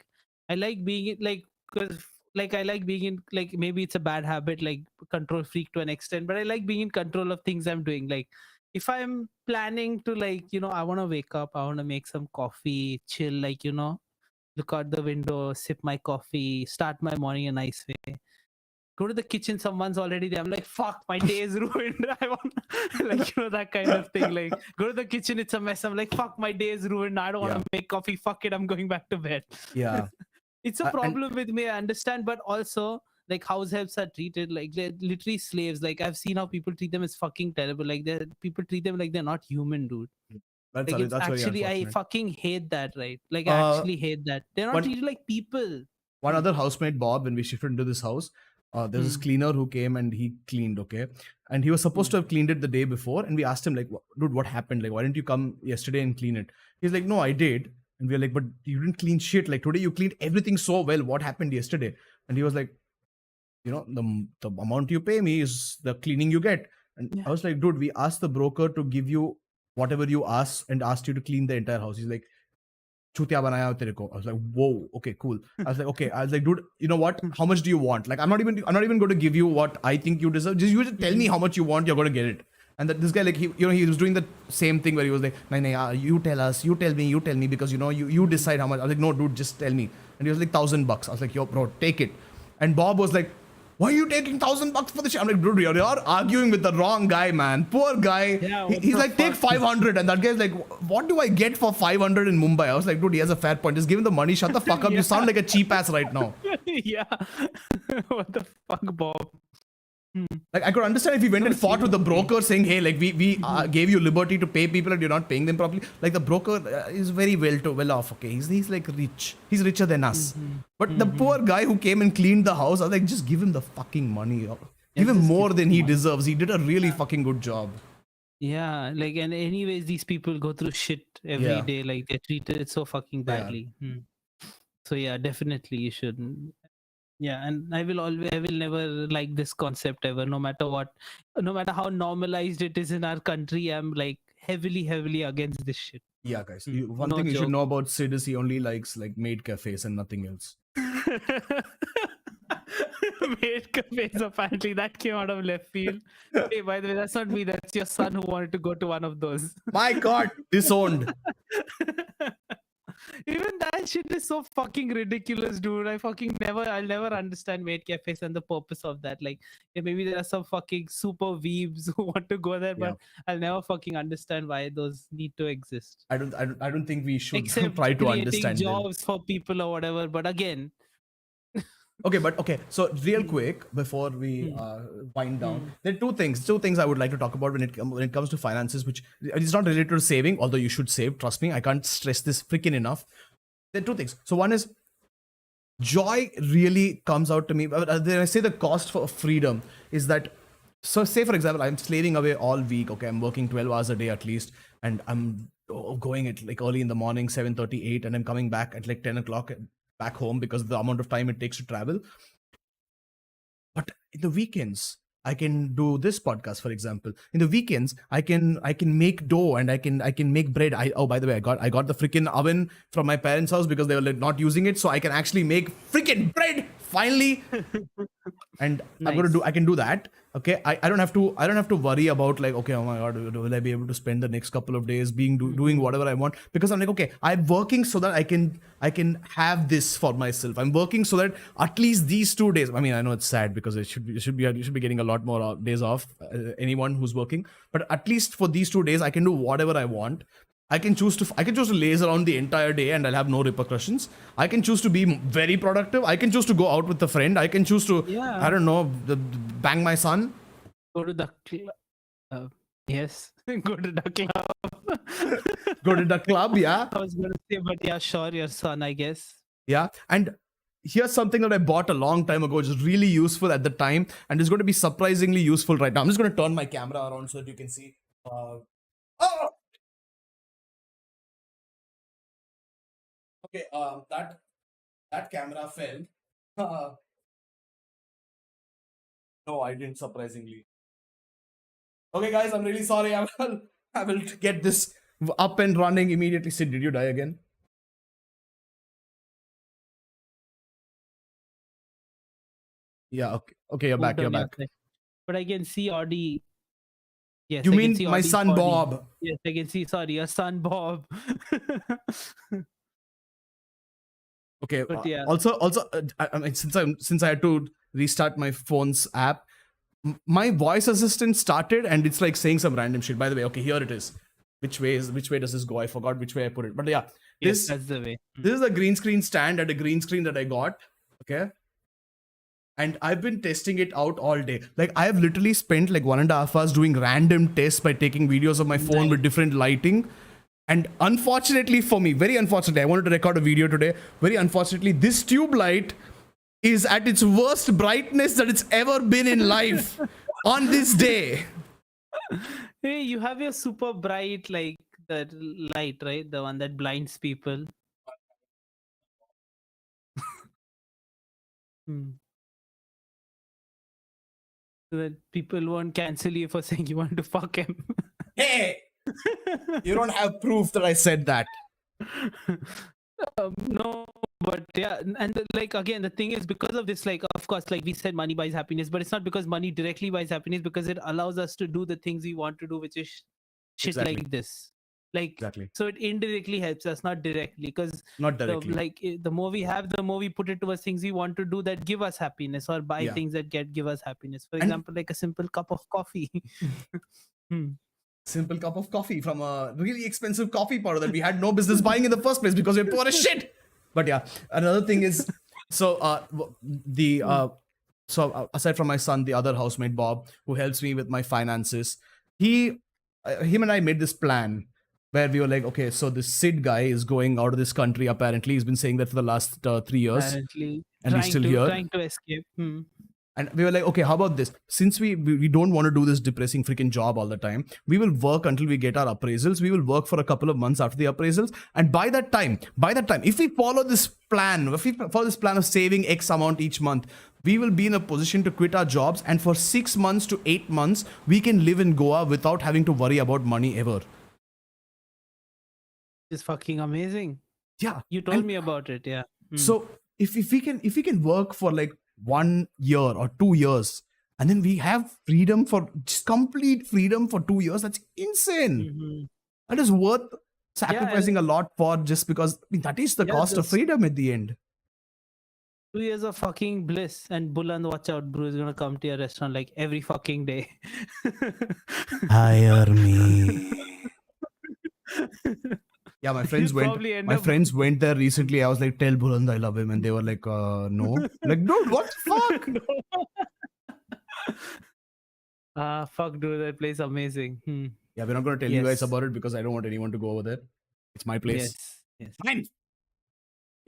I like being it, like because like I like being in, like maybe it's a bad habit, like control freak to an extent, but I like being in control of things I'm doing. Like if I'm planning to, like I want to wake up, I want to make some coffee, chill, like look out the window, sip my coffee, start my morning a nice way, go to the kitchen, someone's already there, I'm like, fuck, my day is ruined. I want like that kind of thing. Like go to the kitchen, it's a mess, I'm like, fuck, my day is ruined, I don't want to Yeah. make coffee, fuck it, I'm going back to bed. Yeah. It's a And problem with me, I understand, but also like house helps are treated like they're literally slaves. Like I've seen how people treat them is fucking terrible. Like people treat them like they're not human, dude. Like it's that's very actually, I unfortunate. fucking hate that, right? Like I Uh, actually hate that they're not one treated like people. one Hmm. other housemate, Bob, when we shifted into this house, there's this Hmm. cleaner who came and he cleaned, okay? And he was supposed Hmm. to have cleaned it the day before. And we asked him, like, dude, what happened? Like, why didn't you come yesterday and clean it? He's like, no, I did. And we are like, but you didn't clean shit. Like, today you cleaned everything so well. What happened yesterday? And he was like, the amount you pay me is the cleaning you get. And Yeah. I was like, dude, we asked the broker to give you whatever you asked and asked you to clean the entire house. He's like, chutiya banaya ho tere ko. I was like, whoa, okay, cool. I was like, okay. I was like, dude, you know what? How much do you want? Like, I'm not even going to give you what I think you deserve. Just you just tell me Mhm. how much you want. You're going to get it. And that this guy, like, he was doing the same thing where he was like, nah, nah, you tell us, you tell me because you decide how much. I was like, no, dude, just tell me. And he was like, $1,000. I was like, yo, bro, take it. And Bob was like, why are you taking $1,000 for the shit? I'm like, dude, you're arguing with the wrong guy, man. Poor guy. Yeah, what He's the like, take fuck? 500, and that guy's like, what do I get for 500 in Mumbai? I was like, dude, he has a fair point. Just give him the money. Shut the fuck up. You Yeah. sound like a cheap ass right now. Yeah. What the fuck, Bob? Hmm. Like, I could understand if he went No, and fought with the seriously. broker saying, hey, like we Mhm. gave you liberty to pay people and you're not paying them properly. Like the broker is very well off. Okay, he's like rich. He's richer than us. Mhm. But the Mhm. poor guy who came and cleaned the house, I was like, just give him the fucking money. Yeah, Give him just give more than he money. deserves. He did a really Yeah. fucking good job. Yeah, like, and anyways, these people go through shit every Yeah, day. Like they're treated so fucking they are. badly. Hmm. So yeah, definitely you should. Yeah, and I will never like this concept ever, no matter what, no matter how normalized it is in our country. I'm like heavily against this shit. Yeah, guys. Hmm. One No thing you should joke. know about Sid is he only likes like maid cafes and nothing else. Maid cafes, apparently that came out of left field. Hey, by the way, that's not me. That's your son who wanted to go to one of those. My God, disowned. Even that shit is so fucking ridiculous, dude. I'll never understand maid cafes and the purpose of that. Like, yeah, maybe there are some fucking super weebs who want to go there, Yeah. but I'll never fucking understand why those need to exist. I don't think we should Except try to creating understand them. jobs for people or whatever. But again, Okay, but okay. So real quick before we wind down, there are two things. Two things I would like to talk about when it comes to finances, which it's not related to saving, although you should save. Trust me, I can't stress this freaking enough. There are two things. So one is joy really comes out to me. When I say the cost for freedom is that. So say for example, I'm slaving away all week. Okay, I'm working 12 hours a day at least, and I'm going at like early in the morning, 7:38, and I'm coming back at like 10 o'clock back home because of the amount of time it takes to travel. But in the weekends I can do this podcast, for example. In the weekends I can make dough, and I can make bread. Oh, by the way, I got the freaking oven from my parents' house because they were like not using it, so I can actually make freaking bread finally. And Nice. I can do that. Okay, I don't have to worry about like, okay, oh my god, will I be able to spend the next couple of days doing whatever I want, because I'm like, okay, I'm working so that I can have this for myself. I'm working so that at least these 2 days, I mean, I know it's sad because you should be getting a lot more days off, anyone who's working, but at least for these 2 days I can do whatever I want. I can choose to laze around the entire day and I'll have no repercussions. I can choose to be very productive. I can choose to go out with a friend. I can choose to, I Yeah. don't know, bang my son. Go to the yes. Go to the club. Go to the club. Yeah. I was gonna say, but yeah, sure, your son, I guess. Yeah. And here's something that I bought a long time ago, which is really useful at the time and is going to be surprisingly useful right now. I'm just going to turn my camera around so that you can see. Oh, okay. That camera fell. No, I didn't, surprisingly. Okay, guys, I'm really sorry. I will get this up and running immediately. Sid, did you die again? Yeah. Okay. Okay, you're back. Moved You're on your back. side. But I can see Audi. Yes, You I can mean see my Audi's son body. Bob? Yes, I can see. Sorry, your son Bob. Okay. But yeah, Also, I mean, since I had to restart my phone's app, my voice assistant started and it's like saying some random shit. By the way, okay, here it is. Which way does this go? I forgot which way I put it. But yeah, yes, this that's the way. this is a green screen stand at a green screen that I got. Okay, and I've been testing it out all day. Like I have literally spent like 1.5 hours doing random tests by taking videos of my phone Nice. with different lighting. And unfortunately for me, very unfortunately, I wanted to record a video today. Very unfortunately, this tube light is at its worst brightness that it's ever been in life on this day. Hey, you have your super bright like that light, right? The one that blinds people. Hmm. So that people won't cancel you for saying you want to fuck him. Hey, you don't have proof that I said that. No, but yeah, and like again, the thing is because of this, like of course, like we said, money buys happiness, but it's not because money directly buys happiness, because it allows us to do the things we want to do, which is shit Exactly. like this. Like Exactly. so, it indirectly helps us, not directly, because Not directly. the more we have, the more we put it towards things we want to do that give us happiness, or buy Yeah. things that give us happiness. For And example, like a simple cup of coffee. Hmm. simple cup of coffee from a really expensive coffee powder that we had no business buying in the first place because we're poor as shit. But yeah, another thing is, so the aside from my son, the other housemate Bob, who helps me with my finances, him and I made this plan where we were like, okay, so this Sid guy is going out of this country. Apparently, he's been saying that for the last 3 years, Apparently, and he's still here. trying to escape. Hmm. And we were like, okay, how about this? Since we don't want to do this depressing freaking job all the time, we will work until we get our appraisals. We will work for a couple of months after the appraisals. And by that time, if we follow this plan, of saving X amount each month, we will be in a position to quit our jobs. And for 6 months to 8 months, we can live in Goa without having to worry about money ever. It's fucking amazing. Yeah. You told me about it. Yeah. Hmm. So if we can work for like 1 year or 2 years, and then we have freedom, for just complete freedom for 2 years, that's insane. Mhm. That is worth sacrificing a lot for, just because, I mean, that is the Yeah, cost of this- freedom at the end. 2 years of fucking bliss, and Buland, watch out, bro, is gonna come to your restaurant like every fucking day. Hire me. Yeah, my friends You'll went. probably end My up. friends went there recently. I was like, "Tell Buland I love him," and they were like, "No." Like, dude, what the fuck? Fuck, dude, that place amazing. Yeah, we're not gonna tell you guys Yes. about it because I don't want anyone to go over there. It's my place. Yes. Yes. Fine.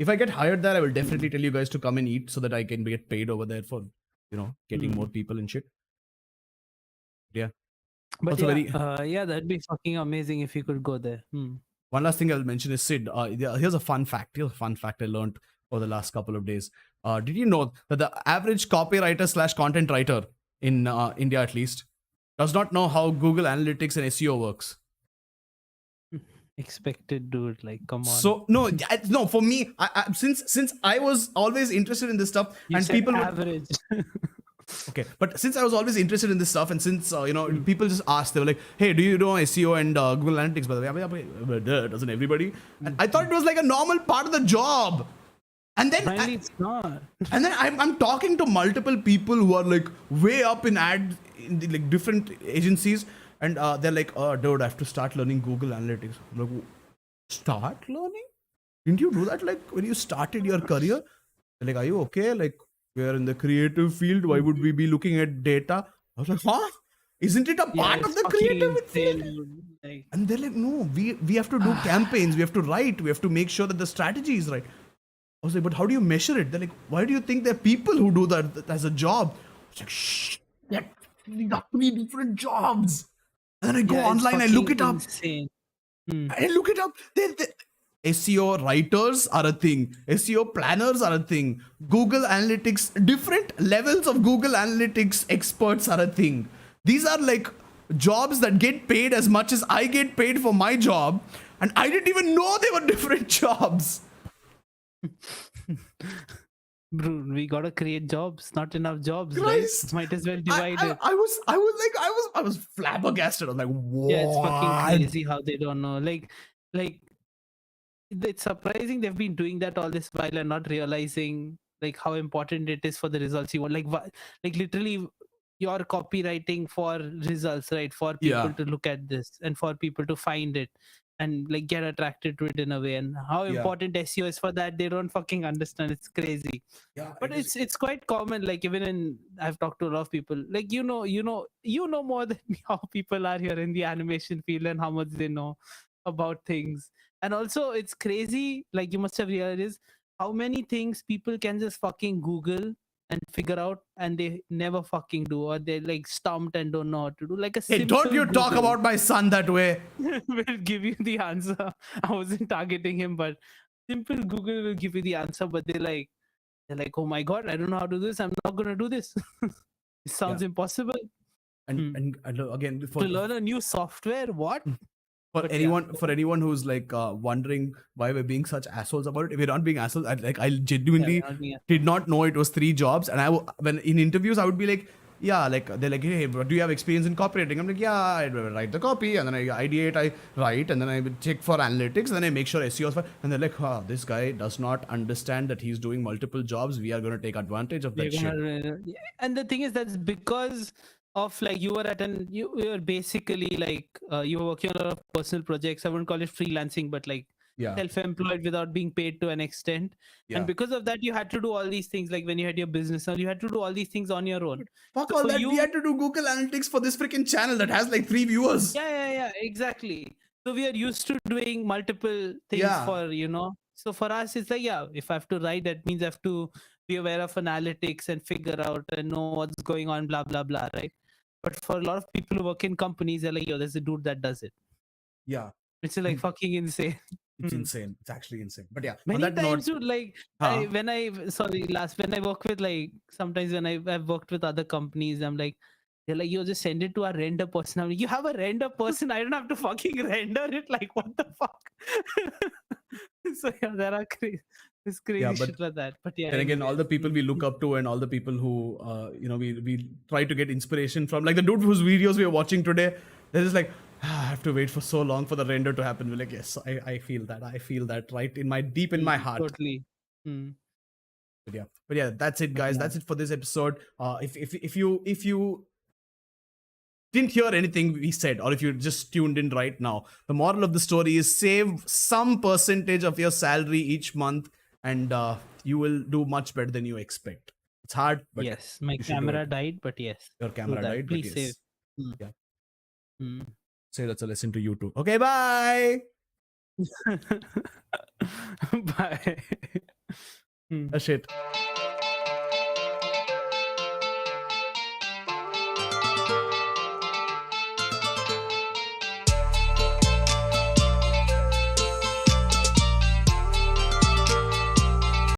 If I get hired there, I will definitely tell you guys to come and eat so that I can get paid over there for, getting more people and shit. Yeah. But Also, very yeah, that'd be fucking amazing if you could go there. one last thing I'll mention is Sid. Here's a fun fact. Here's a fun fact I learned over the last couple of days. Did you know that the average copywriter slash content writer in India, at least, does not know how Google Analytics and SEO works? Expected, dude. Like, come on. So no, no. For me, since I was always interested in this stuff, You and said people average. okay, but since I was always interested in this stuff, and since people just asked, they were like, "Hey, do you know SEO and Google Analytics?" By the way, doesn't everybody? And I thought it was like a normal part of the job. And then, Finally, it's not. and then I'm talking to multiple people who are like way up in in the, like different agencies, and they're like, "Oh, dude, I have to start learning Google Analytics." I'm like, start learning? Didn't you do that like when you started your career? They're like, are you okay? Like, we're in the creative field. Why would we be looking at data? I was like, huh? Isn't it a part it's of the fucking creative insane, field? dude. Like, And they're like, no, we have to do campaigns. We have to write. We have to make sure that the strategy is right. I was like, but how do you measure it? They're like, why do you think there are people who do that as a job? I was like, shh, these are 3 different jobs. And then I go yeah, it's online, I look fucking it up. insane. I look it up. SEO writers are a thing. SEO planners are a thing. Google Analytics, different levels of Google Analytics experts are a thing. These are like jobs that get paid as much as I get paid for my job. And I didn't even know they were different jobs. Bro, we gotta create jobs. Not enough jobs, Christ. right? Might as well divide it. I was flabbergasted. I was like, what? Yeah, it's fucking crazy how they don't know. Like it's surprising they've been doing that all this while and not realizing like how important it is for the results you want. Like literally, you're copywriting for results, right? For people Yeah. to look at this and for people to find it and like get attracted to it in a way. And how Yeah. important SEO is for that, they don't fucking understand. It's crazy. Yeah, But it's quite common. Like even in I've talked to a lot of people. Like you know more than me how people are here in the animation field and how much they know about things. And also it's crazy, like you must have realized how many things people can just fucking Google and figure out and they never fucking do, or they're like stumped and don't know how to do. Like a hey, simple don't you talk Google about my son that way. will give you the answer. I wasn't targeting him, but simple Google will give you the answer, but they're like, oh my god, I don't know how to do this. I'm not gonna do this. It sounds impossible. And again, To learn a new software, what? for But anyone who's like wondering why we're being such assholes about it, we're not being assholes. I genuinely we're not being did not know it was 3 jobs, and when in interviews I would be like, yeah, like they're like, hey, do you have experience in copywriting? I'm like, yeah, I write the copy, and then I ideate, I write, and then I check for analytics, and then I make sure SEO is fine. And they're like, this guy does not understand that he's doing multiple jobs. We are going to take advantage of that shit. And the thing is, that's because of like you were basically like you were working on a lot of personal projects. I wouldn't call it freelancing, but like Yeah. self-employed without being paid to an extent. Yeah. And because of that, you had to do all these things. Like when you had your business, you had to do all these things on your own. Fuck So all for that. you- We had to do Google Analytics for this freaking channel that has like 3 viewers. Yeah, exactly. So we are used to doing multiple things Yeah. for, so for us, it's like, yeah, if I have to write, that means I have to be aware of analytics and figure out and know what's going on, blah, blah, blah, right? But for a lot of people who work in companies, they're like, yo, there's a dude that does it. Yeah. It's like fucking insane. It's insane. It's actually insane. But yeah, Many on that times, note, dude, like when I work with like, sometimes when I've worked with other companies, I'm like, they're like, you just send it to our render person. I'm like, you have a render person? I don't have to fucking render it. Like, what the fuck? So yeah, there are crazy shit like that. But yeah, and again, all the people we look up to and all the people who we try to get inspiration from, like the dude whose videos we are watching today, they're just like, I have to wait for so long for the render to happen. We're like, yes, I feel that right in my deep in my heart. Totally. But yeah, that's it, guys. That's it for this episode. If you didn't hear anything we said, or if you just tuned in right now, the moral of the story is save some percentage of your salary each month, and you will do much better than you expect. It's hard, but yes, my you should do camera it. died, but yes, Your do camera that. died, but Please yes. save. Mm. Yeah. Mm. Say that's a lesson to you too. Okay, bye. Bye. Shit.